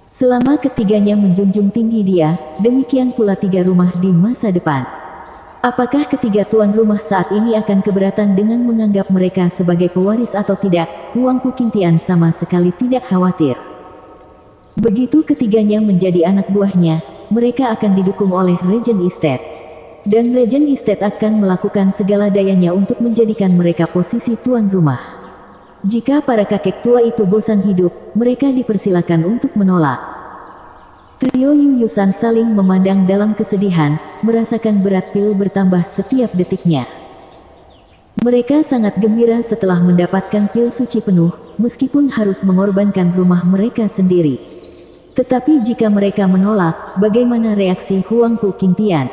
Selama ketiganya menjunjung tinggi dia, demikian pula 3 rumah di masa depan. Apakah ketiga tuan rumah saat ini akan keberatan dengan menganggap mereka sebagai pewaris atau tidak? Huang Puqingtian sama sekali tidak khawatir. Begitu ketiganya menjadi anak buahnya, mereka akan didukung oleh Regent Estate. Dan Regent Estate akan melakukan segala dayanya untuk menjadikan mereka posisi tuan rumah. Jika para kakek tua itu bosan hidup, mereka dipersilakan untuk menolak. Trio Yu Yusan saling memandang dalam kesedihan, merasakan berat pil bertambah setiap detiknya. Mereka sangat gembira setelah mendapatkan pil suci penuh, meskipun harus mengorbankan rumah mereka sendiri. Tetapi jika mereka menolak, bagaimana reaksi Huang Puqingtian?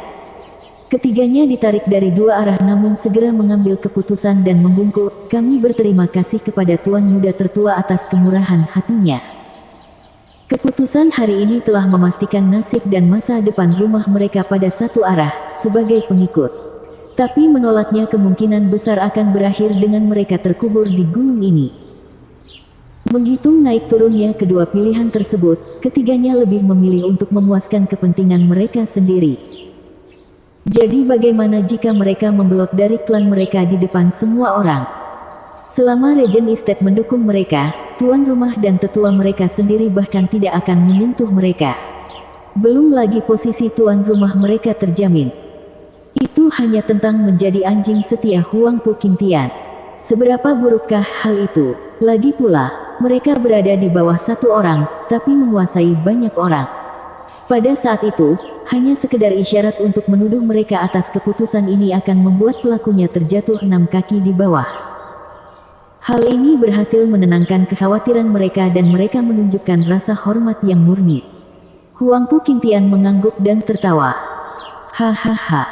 Ketiganya ditarik dari 2 arah namun segera mengambil keputusan dan membungkuk, "Kami berterima kasih kepada Tuan Muda tertua atas kemurahan hatinya." Keputusan hari ini telah memastikan nasib dan masa depan rumah mereka pada satu arah, sebagai pengikut. Tapi menolaknya kemungkinan besar akan berakhir dengan mereka terkubur di gunung ini. Menghitung naik turunnya kedua pilihan tersebut, ketiganya lebih memilih untuk memuaskan kepentingan mereka sendiri. Jadi bagaimana jika mereka membelot dari klan mereka di depan semua orang? Selama Regent Estate mendukung mereka, tuan rumah dan tetua mereka sendiri bahkan tidak akan menyentuh mereka. Belum lagi posisi tuan rumah mereka terjamin. Itu hanya tentang menjadi anjing setia Huang Puqingtian. Seberapa burukkah hal itu? Lagi pula, mereka berada di bawah satu orang, tapi menguasai banyak orang. Pada saat itu, hanya sekedar isyarat untuk menuduh mereka atas keputusan ini akan membuat pelakunya terjatuh 6 kaki di bawah. Hal ini berhasil menenangkan kekhawatiran mereka dan mereka menunjukkan rasa hormat yang murni. Huang Puqingtian mengangguk dan tertawa. Hahaha.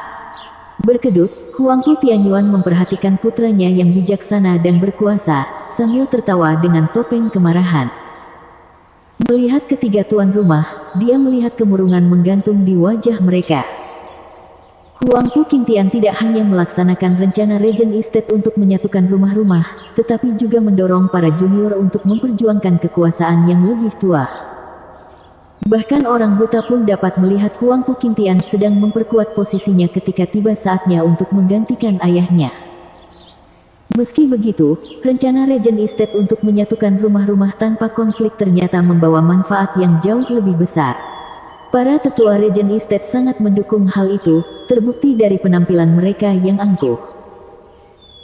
Berkedut, Huang Pu Tianyuan memperhatikan putranya yang bijaksana dan berkuasa, sambil tertawa dengan topeng kemarahan. Melihat ketiga tuan rumah, dia melihat kemurungan menggantung di wajah mereka. Huang Puqingtian tidak hanya melaksanakan rencana Regent Estate untuk menyatukan rumah-rumah, tetapi juga mendorong para junior untuk memperjuangkan kekuasaan yang lebih tua. Bahkan orang buta pun dapat melihat Huang Puqingtian sedang memperkuat posisinya ketika tiba saatnya untuk menggantikan ayahnya. Meski begitu, rencana Regent Estate untuk menyatukan rumah-rumah tanpa konflik ternyata membawa manfaat yang jauh lebih besar. Para tetua Regent Estate sangat mendukung hal itu, terbukti dari penampilan mereka yang angkuh.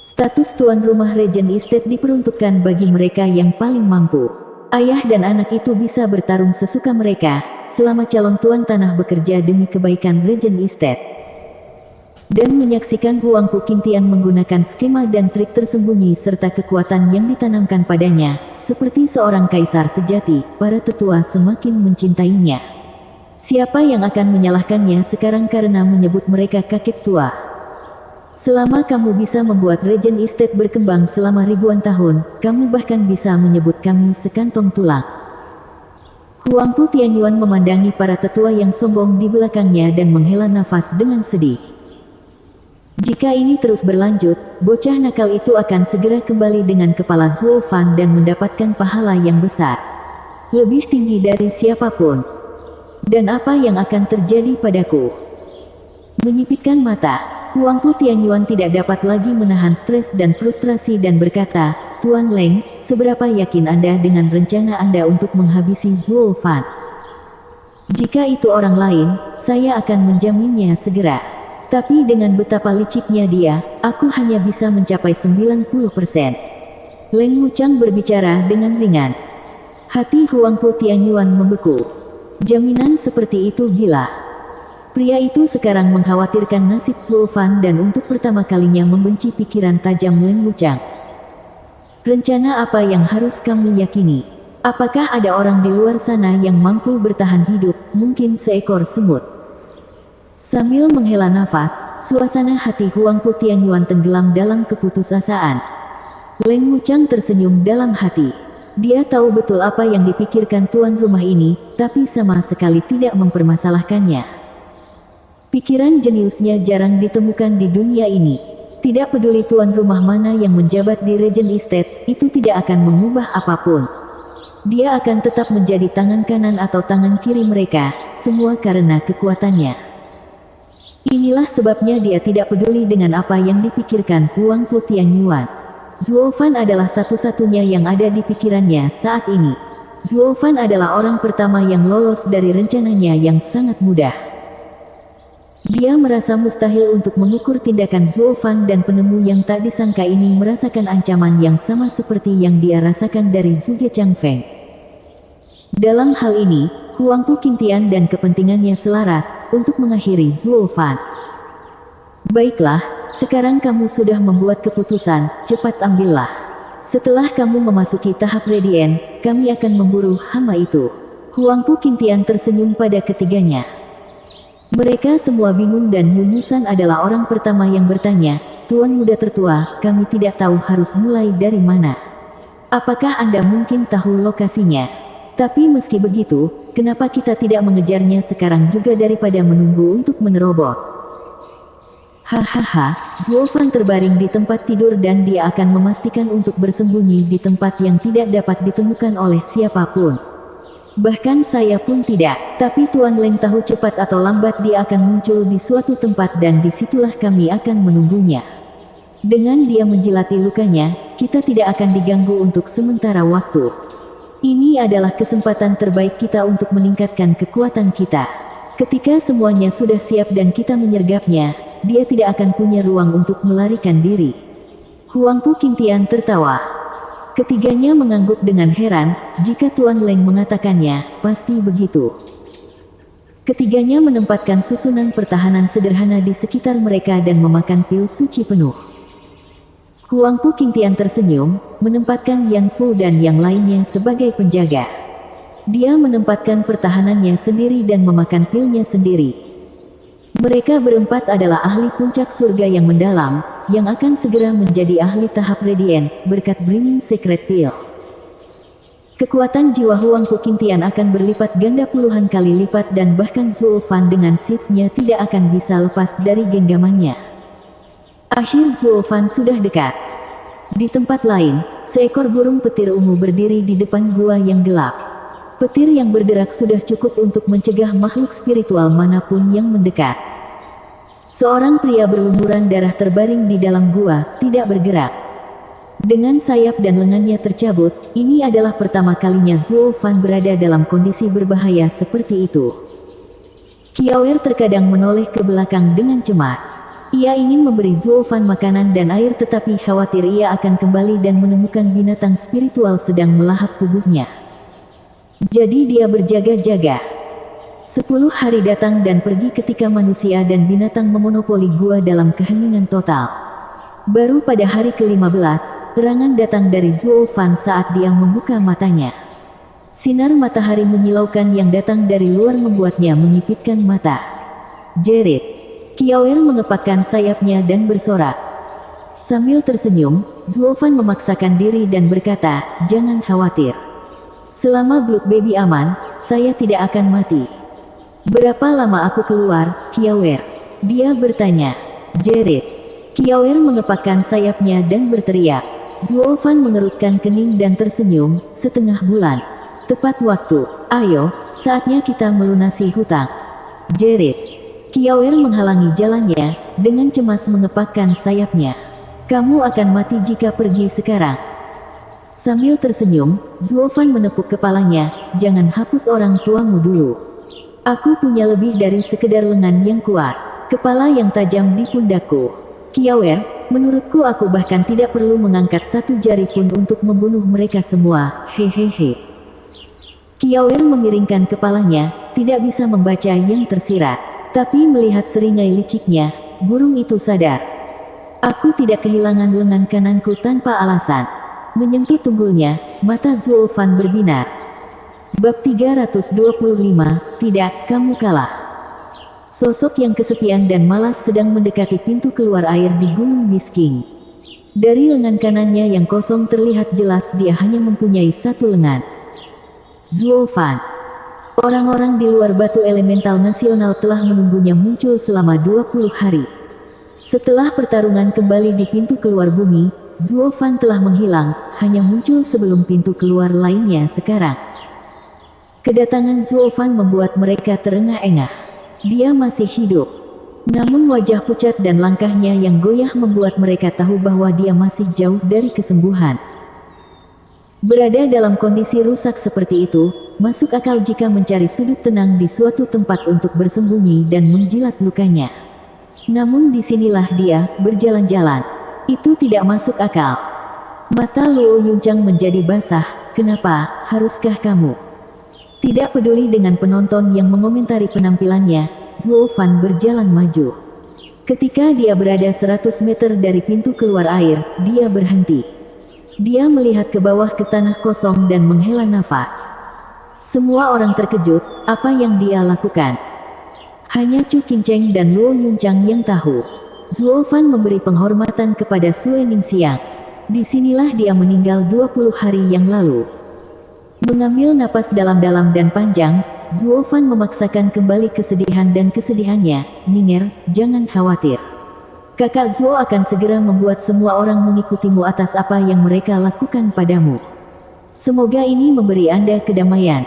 Status tuan rumah Regent Estate diperuntukkan bagi mereka yang paling mampu. Ayah dan anak itu bisa bertarung sesuka mereka, selama calon tuan tanah bekerja demi kebaikan Regent Estate. Dan menyaksikan Huang Puqingtian menggunakan skema dan trik tersembunyi serta kekuatan yang ditanamkan padanya, seperti seorang kaisar sejati, para tetua semakin mencintainya. Siapa yang akan menyalahkannya sekarang karena menyebut mereka kakek tua? Selama kamu bisa membuat Regent Estate berkembang selama ribuan tahun, kamu bahkan bisa menyebut kami sekantong tulang. Huang Pu Tianyuan memandangi para tetua yang sombong di belakangnya dan menghela nafas dengan sedih. Jika ini terus berlanjut, bocah nakal itu akan segera kembali dengan kepala Zhuo Fan dan mendapatkan pahala yang besar. Lebih tinggi dari siapapun. Dan apa yang akan terjadi padaku? Menyipitkan mata, Huang Pu Tianyuan tidak dapat lagi menahan stres dan frustrasi dan berkata, "Tuan Leng, seberapa yakin Anda dengan rencana Anda untuk menghabisi Zhuo Fan? Jika itu orang lain, saya akan menjaminnya segera. Tapi dengan betapa liciknya dia, aku hanya bisa mencapai 90%. Leng Wuchang berbicara dengan ringan. Hati Huang Pu Tianyuan membeku. Jaminan seperti itu gila. Pria itu sekarang mengkhawatirkan nasib Zhuo Fan dan untuk pertama kalinya membenci pikiran tajam Leng Wuchang. Rencana apa yang harus kamu yakini? Apakah ada orang di luar sana yang mampu bertahan hidup, mungkin seekor semut? Sambil menghela nafas, suasana hati Huang Pu Tianyuan tenggelam dalam keputusasaan. Leng Wuchang tersenyum dalam hati. Dia tahu betul apa yang dipikirkan tuan rumah ini, tapi sama sekali tidak mempermasalahkannya. Pikiran jeniusnya jarang ditemukan di dunia ini. Tidak peduli tuan rumah mana yang menjabat di Regent Estate, itu tidak akan mengubah apapun. Dia akan tetap menjadi tangan kanan atau tangan kiri mereka, semua karena kekuatannya. Inilah sebabnya dia tidak peduli dengan apa yang dipikirkan Huangpu Tianyuan. Zhuo Fan adalah satu-satunya yang ada di pikirannya saat ini. Zhuo Fan adalah orang pertama yang lolos dari rencananya yang sangat mudah. Dia merasa mustahil untuk mengukur tindakan Zhuo Fan, dan penemu yang tak disangka ini merasakan ancaman yang sama seperti yang dia rasakan dari Zhuge Changfeng. Dalam hal ini, Huangpu Qingtian dan kepentingannya selaras untuk mengakhiri Zhuo Fan. Baiklah, sekarang kamu sudah membuat keputusan, cepat ambillah. Setelah kamu memasuki tahap Radiant, kami akan memburu hama itu. Huangpu Qingtian tersenyum pada ketiganya. Mereka semua bingung dan Yunusan adalah orang pertama yang bertanya, Tuan muda tertua, kami tidak tahu harus mulai dari mana. Apakah Anda mungkin tahu lokasinya? Tapi meski begitu, kenapa kita tidak mengejarnya sekarang juga daripada menunggu untuk menerobos? Hahaha, Zhuo Fan terbaring di tempat tidur dan dia akan memastikan untuk bersembunyi di tempat yang tidak dapat ditemukan oleh siapapun. Bahkan saya pun tidak, tapi Tuan Leng tahu cepat atau lambat dia akan muncul di suatu tempat dan disitulah kami akan menunggunya. Dengan dia menjilati lukanya, kita tidak akan diganggu untuk sementara waktu. Ini adalah kesempatan terbaik kita untuk meningkatkan kekuatan kita. Ketika semuanya sudah siap dan kita menyergapnya, dia tidak akan punya ruang untuk melarikan diri. Huangpu Qingtian tertawa. Ketiganya mengangguk dengan heran, jika Tuan Leng mengatakannya, pasti begitu. Ketiganya menempatkan susunan pertahanan sederhana di sekitar mereka dan memakan pil suci penuh. Huangpu Qingtian tersenyum, menempatkan Yan Fu dan yang lainnya sebagai penjaga. Dia menempatkan pertahanannya sendiri dan memakan pilnya sendiri. Mereka berempat adalah ahli puncak surga yang mendalam, yang akan segera menjadi ahli tahap Radiant, berkat Brimming Secret Pill. Kekuatan jiwa Huangpu Qingtian akan berlipat ganda puluhan kali lipat dan bahkan Zhuo Fan dengan shift-nya tidak akan bisa lepas dari genggamannya. Akhir Zhuo Fan sudah dekat. Di tempat lain, seekor burung petir ungu berdiri di depan gua yang gelap. Petir yang berderak sudah cukup untuk mencegah makhluk spiritual manapun yang mendekat. Seorang pria berlumuran darah terbaring di dalam gua, tidak bergerak. Dengan sayap dan lengannya tercabut, ini adalah pertama kalinya Zhuo Fan berada dalam kondisi berbahaya seperti itu. Qiaoer terkadang menoleh ke belakang dengan cemas. Ia ingin memberi Zhuo Fan makanan dan air tetapi khawatir ia akan kembali dan menemukan binatang spiritual sedang melahap tubuhnya. Jadi dia berjaga-jaga. 10 hari datang dan pergi ketika manusia dan binatang memonopoli gua dalam keheningan total. Baru pada hari ke-15, serangan datang dari Zhuo Fan saat dia membuka matanya. Sinar matahari menyilaukan yang datang dari luar membuatnya menyipitkan mata. Jerit. Qiaoer mengepakkan sayapnya dan bersorak. Sambil tersenyum, Zhuo Fan memaksakan diri dan berkata, jangan khawatir. Selama Blood Baby aman, saya tidak akan mati. Berapa lama aku keluar, Qiaoer? Dia bertanya. Jerit. Qiaoer mengepakkan sayapnya dan berteriak. Zhuo Fan mengerutkan kening dan tersenyum, setengah bulan. Tepat waktu, ayo, saatnya kita melunasi hutang. Jerit. Qiaoer menghalangi jalannya, dengan cemas mengepakkan sayapnya. Kamu akan mati jika pergi sekarang. Sambil tersenyum, Zhuo Fan menepuk kepalanya, jangan hapus orang tuamu dulu. Aku punya lebih dari sekedar lengan yang kuat, kepala yang tajam di pundakku. Qiaoer, menurutku aku bahkan tidak perlu mengangkat satu jari pun untuk membunuh mereka semua, hehehe. Qiaoer memiringkan kepalanya, tidak bisa membaca yang tersirat. Tapi melihat seringai liciknya, burung itu sadar. Aku tidak kehilangan lengan kananku tanpa alasan. Menyentuh tunggulnya, mata Zhuo Fan berbinar. Bab 325, tidak, kamu kalah. Sosok yang kesepian dan malas sedang mendekati pintu keluar air di Gunung Bisking. Dari lengan kanannya yang kosong terlihat jelas dia hanya mempunyai satu lengan. Zhuo Fan. Orang-orang di luar batu elemental nasional telah menunggunya muncul selama 20 hari. Setelah pertarungan kembali di pintu keluar bumi, Zuo Fan telah menghilang, hanya muncul sebelum pintu keluar lainnya sekarang. Kedatangan Zuo Fan membuat mereka terengah-engah. Dia masih hidup. Namun wajah pucat dan langkahnya yang goyah membuat mereka tahu bahwa dia masih jauh dari kesembuhan. Berada dalam kondisi rusak seperti itu, masuk akal jika mencari sudut tenang di suatu tempat untuk bersembunyi dan menjilat lukanya. Namun disinilah dia berjalan-jalan. Itu tidak masuk akal. Mata Luo Yunchang menjadi basah. Kenapa, haruskah kamu? Tidak peduli dengan penonton yang mengomentari penampilannya, Zuo Fan berjalan maju. Ketika dia berada 100 meter dari pintu keluar air, dia berhenti. Dia melihat ke bawah ke tanah kosong dan menghela nafas. Semua orang terkejut, apa yang dia lakukan? Hanya Chu Qingcheng dan Luo Yunchang yang tahu. Zuo Fan memberi penghormatan kepada Sue Ningxiang. Disinilah dia meninggal 20 hari yang lalu. Mengambil napas dalam-dalam dan panjang, Zuo Fan memaksakan kembali kesedihan dan kesedihannya. Ning'er, jangan khawatir. Kakak Zuo akan segera membuat semua orang mengikutimu atas apa yang mereka lakukan padamu. Semoga ini memberi Anda kedamaian.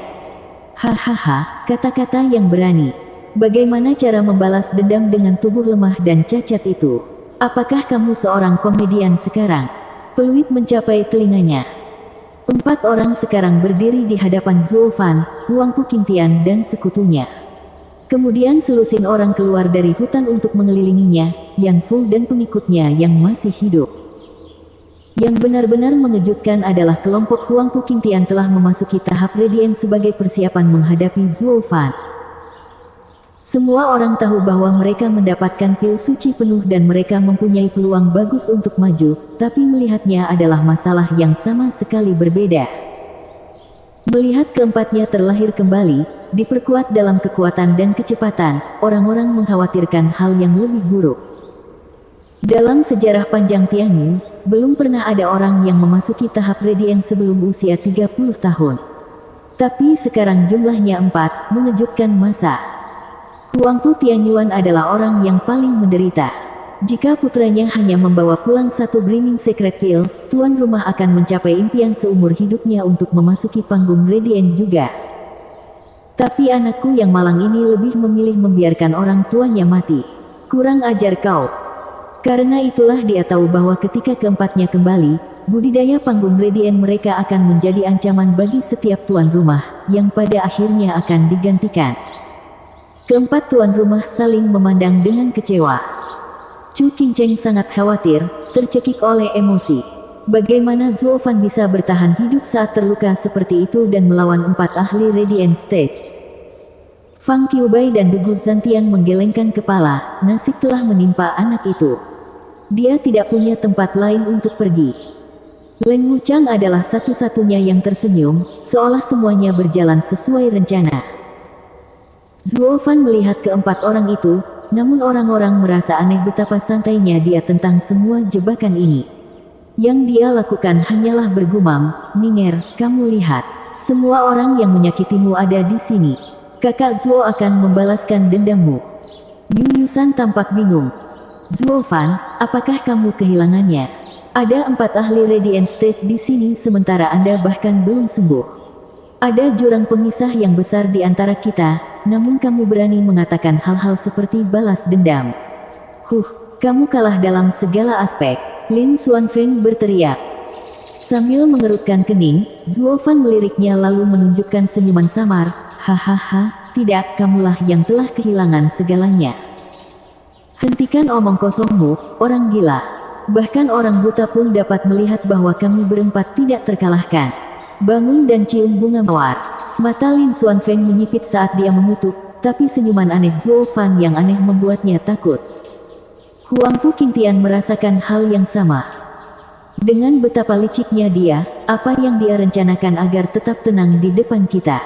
Hahaha, kata-kata yang berani. Bagaimana cara membalas dendam dengan tubuh lemah dan cacat itu? Apakah kamu seorang komedian sekarang? Peluit mencapai telinganya. 4 orang sekarang berdiri di hadapan Zuo Fan, Huang Pu Qingtian dan sekutunya. Kemudian selusin orang keluar dari hutan untuk mengelilinginya, Yan Fu dan pengikutnya yang masih hidup. Yang benar-benar mengejutkan adalah kelompok Huang Pu Qingtian telah memasuki tahap Radiant sebagai persiapan menghadapi Zuo Fan. Semua orang tahu bahwa mereka mendapatkan pil suci penuh dan mereka mempunyai peluang bagus untuk maju, tapi melihatnya adalah masalah yang sama sekali berbeda. Melihat keempatnya terlahir kembali, diperkuat dalam kekuatan dan kecepatan, orang-orang mengkhawatirkan hal yang lebih buruk. Dalam sejarah panjang Tianyu, belum pernah ada orang yang memasuki tahap Radiant sebelum usia 30 tahun. Tapi sekarang jumlahnya 4, mengejutkan masa. Huang Pu Tianyuan adalah orang yang paling menderita. Jika putranya hanya membawa pulang satu Brimming Secret Pill, tuan rumah akan mencapai impian seumur hidupnya untuk memasuki panggung Radiant juga. Tapi anakku yang malang ini lebih memilih membiarkan orang tuanya mati. Kurang ajar kau. Karena itulah dia tahu bahwa ketika keempatnya kembali, budidaya panggung Radiant mereka akan menjadi ancaman bagi setiap tuan rumah, yang pada akhirnya akan digantikan. Keempat tuan rumah saling memandang dengan kecewa. Chu Qingcheng sangat khawatir, tercekik oleh emosi. Bagaimana Zuo Fan bisa bertahan hidup saat terluka seperti itu dan melawan 4 ahli Radiant Stage? Fang Qiubai dan Dugu Zantian menggelengkan kepala, nasib telah menimpa anak itu. Dia tidak punya tempat lain untuk pergi. Leng Wuchang adalah satu-satunya yang tersenyum, seolah semuanya berjalan sesuai rencana. Zuo Fan melihat keempat orang itu, namun orang-orang merasa aneh betapa santainya dia tentang semua jebakan ini. Yang dia lakukan hanyalah bergumam, Ning'er, kamu lihat. Semua orang yang menyakitimu ada di sini. Kakak Zuo akan membalaskan dendammu. Yu Yusan tampak bingung. Zuo Fan, apakah kamu kehilangannya? Ada 4 ahli Radiant Stage di sini sementara Anda bahkan belum sembuh. Ada jurang pemisah yang besar di antara kita, namun kamu berani mengatakan hal-hal seperti balas dendam. Kamu kalah dalam segala aspek, Lin Xuanfeng berteriak. Sambil mengerutkan kening, Zuo Fan meliriknya lalu menunjukkan senyuman samar, hahaha, tidak, kamulah yang telah kehilangan segalanya. Hentikan omong kosongmu, orang gila. Bahkan orang buta pun dapat melihat bahwa kami berempat tidak terkalahkan. Bangun dan cium bunga mawar. Mata Lin Xuanfeng menyipit saat dia mengutuk, tapi senyuman aneh Zuo Fan yang aneh membuatnya takut. Huang Pu Qingtian merasakan hal yang sama. Dengan betapa liciknya dia, apa yang dia rencanakan agar tetap tenang di depan kita.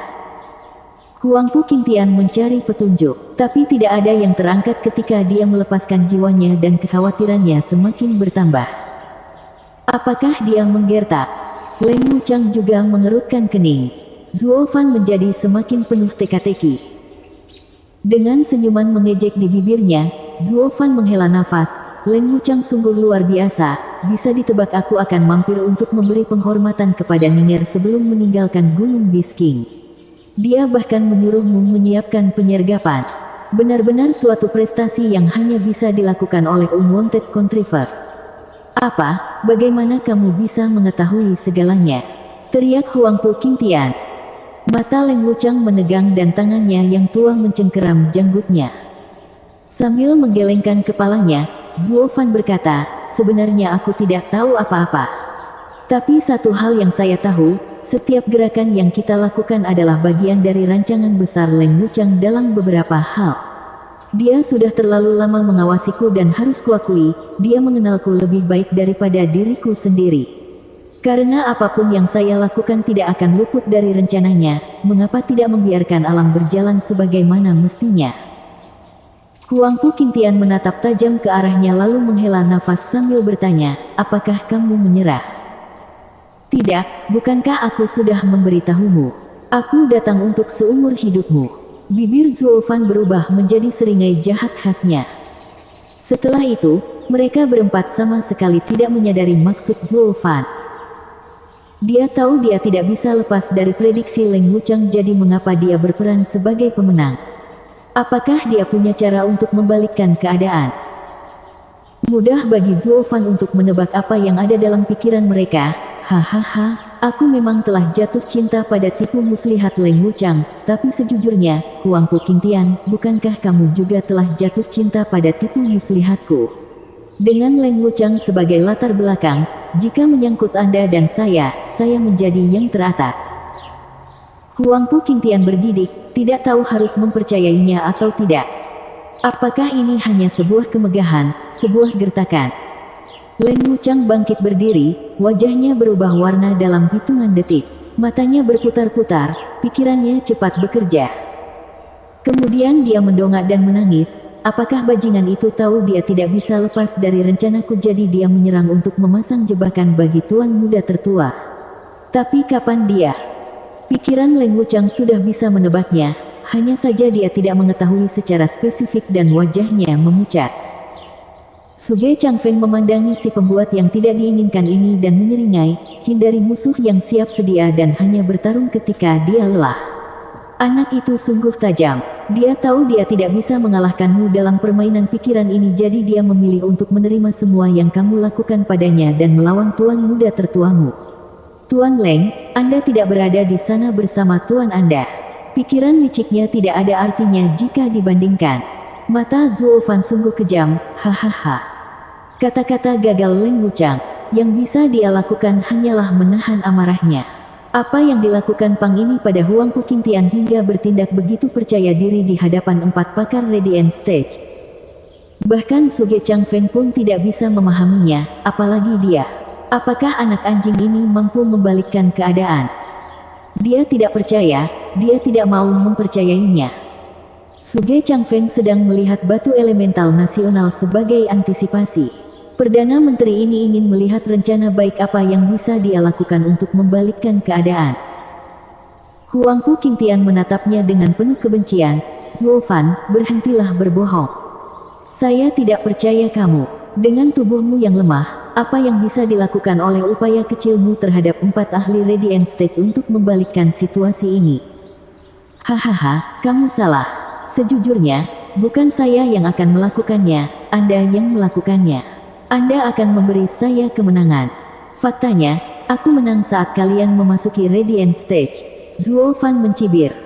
Huang Pu Qingtian mencari petunjuk, tapi tidak ada yang terangkat ketika dia melepaskan jiwanya dan kekhawatirannya semakin bertambah. Apakah dia menggertak? Leng Wuchang juga mengerutkan kening. Zuo Fan menjadi semakin penuh teka-teki. Dengan senyuman mengejek di bibirnya, Zuo Fan menghela nafas. Leng Wuchang sungguh luar biasa, bisa ditebak aku akan mampir untuk memberi penghormatan kepada Ning'er sebelum meninggalkan Gunung Bisking. Dia bahkan menyuruhmu menyiapkan penyergapan. Benar-benar suatu prestasi yang hanya bisa dilakukan oleh unwanted contriver. Apa? Bagaimana kamu bisa mengetahui segalanya? Teriak Huangpu Qingtian. Mata Leng Wuchang menegang dan tangannya yang tua mencengkeram janggutnya. Sambil menggelengkan kepalanya, Zuo Fan berkata, sebenarnya aku tidak tahu apa-apa. Tapi satu hal yang saya tahu, setiap gerakan yang kita lakukan adalah bagian dari rancangan besar Leng Wuchang dalam beberapa hal. Dia sudah terlalu lama mengawasiku dan harus kuakui, dia mengenalku lebih baik daripada diriku sendiri. Karena apapun yang saya lakukan tidak akan luput dari rencananya, mengapa tidak membiarkan alam berjalan sebagaimana mestinya? Huangpu Qingtian menatap tajam ke arahnya lalu menghela nafas sambil bertanya, apakah kamu menyerah? Tidak, bukankah aku sudah memberitahumu? Aku datang untuk seumur hidupmu. Bibir Zuo Fan berubah menjadi seringai jahat khasnya. Setelah itu, mereka berempat sama sekali tidak menyadari maksud Zuo Fan. Dia tahu dia tidak bisa lepas dari prediksi Leng Wuchang, jadi mengapa dia berperan sebagai pemenang? Apakah dia punya cara untuk membalikkan keadaan? Mudah bagi Zuo Fan untuk menebak apa yang ada dalam pikiran mereka. Hahaha, aku memang telah jatuh cinta pada tipu muslihat Leng Wuchang, tapi sejujurnya, Huangpu Qingtian, bukankah kamu juga telah jatuh cinta pada tipu muslihatku? Dengan Leng Wuchang sebagai latar belakang, jika menyangkut Anda dan saya menjadi yang teratas. Huangpu Qingtian bergidik, tidak tahu harus mempercayainya atau tidak. Apakah ini hanya sebuah kemegahan, sebuah gertakan? Leng Wuchang bangkit berdiri, wajahnya berubah warna dalam hitungan detik. Matanya berputar-putar, pikirannya cepat bekerja. Kemudian dia mendongak dan menangis. Apakah bajingan itu tahu dia tidak bisa lepas dari rencanaku, jadi dia menyerang untuk memasang jebakan bagi tuan muda tertua? Tapi kapan dia? Pikiran Leng Wuchang sudah bisa menebaknya, hanya saja dia tidak mengetahui secara spesifik dan wajahnya memucat. Suge Changfeng memandangi si pembuat yang tidak diinginkan ini dan menyeringai, hindari musuh yang siap sedia dan hanya bertarung ketika dia lelah. Anak itu sungguh tajam, dia tahu dia tidak bisa mengalahkanmu dalam permainan pikiran ini, jadi dia memilih untuk menerima semua yang kamu lakukan padanya dan melawan tuan muda tertuamu. Tuan Leng, Anda tidak berada di sana bersama tuan Anda. Pikiran liciknya tidak ada artinya jika dibandingkan. Mata Zuo Fan sungguh kejam, hahaha. Kata-kata gagal Leng Wuchang, yang bisa dia lakukan hanyalah menahan amarahnya. Apa yang dilakukan Pang ini pada Huangpu Qingtian hingga bertindak begitu percaya diri di hadapan 4 pakar Radiant Stage? Bahkan Suge Changfeng pun tidak bisa memahaminya, apalagi dia. Apakah anak anjing ini mampu membalikkan keadaan? Dia tidak percaya, dia tidak mau mempercayainya. Suge Changfeng sedang melihat batu elemental nasional sebagai antisipasi. Perdana Menteri ini ingin melihat rencana baik apa yang bisa dia lakukan untuk membalikkan keadaan. Huangpu Qingtian menatapnya dengan penuh kebencian. Zuo Fan, berhentilah berbohong. Saya tidak percaya kamu. Dengan tubuhmu yang lemah, apa yang bisa dilakukan oleh upaya kecilmu terhadap 4 ahli Radiant Stage untuk membalikkan situasi ini? Hahaha, kamu salah. Sejujurnya, bukan saya yang akan melakukannya, Anda yang melakukannya. Anda akan memberi saya kemenangan. Faktanya, aku menang saat kalian memasuki Radiant Stage. Zuo Fan mencibir.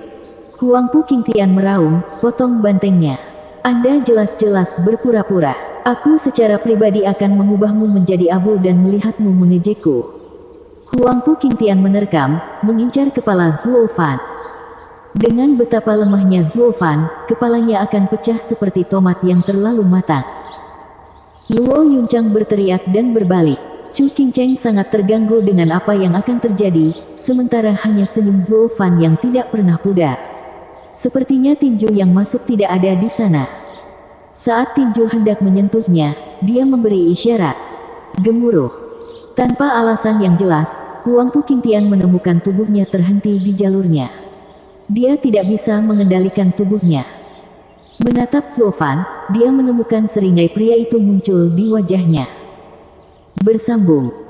Huangpu Qingtian meraung, potong bantengnya. Anda jelas-jelas berpura-pura. Aku secara pribadi akan mengubahmu menjadi abu dan melihatmu mengejekku. Huangpu Qingtian menerkam, mengincar kepala Zuo Fan. Dengan betapa lemahnya Zuo Fan, kepalanya akan pecah seperti tomat yang terlalu matang. Luo Yunchang berteriak dan berbalik. Chu Qingcheng sangat terganggu dengan apa yang akan terjadi, sementara hanya senyum Zuo Fan yang tidak pernah pudar. Sepertinya tinju yang masuk tidak ada di sana. Saat tinju hendak menyentuhnya, dia memberi isyarat. Gemuruh. Tanpa alasan yang jelas, Huang Puqingtian menemukan tubuhnya terhenti di jalurnya. Dia tidak bisa mengendalikan tubuhnya. Menatap Zuo Fan, dia menemukan seringai pria itu muncul di wajahnya. Bersambung.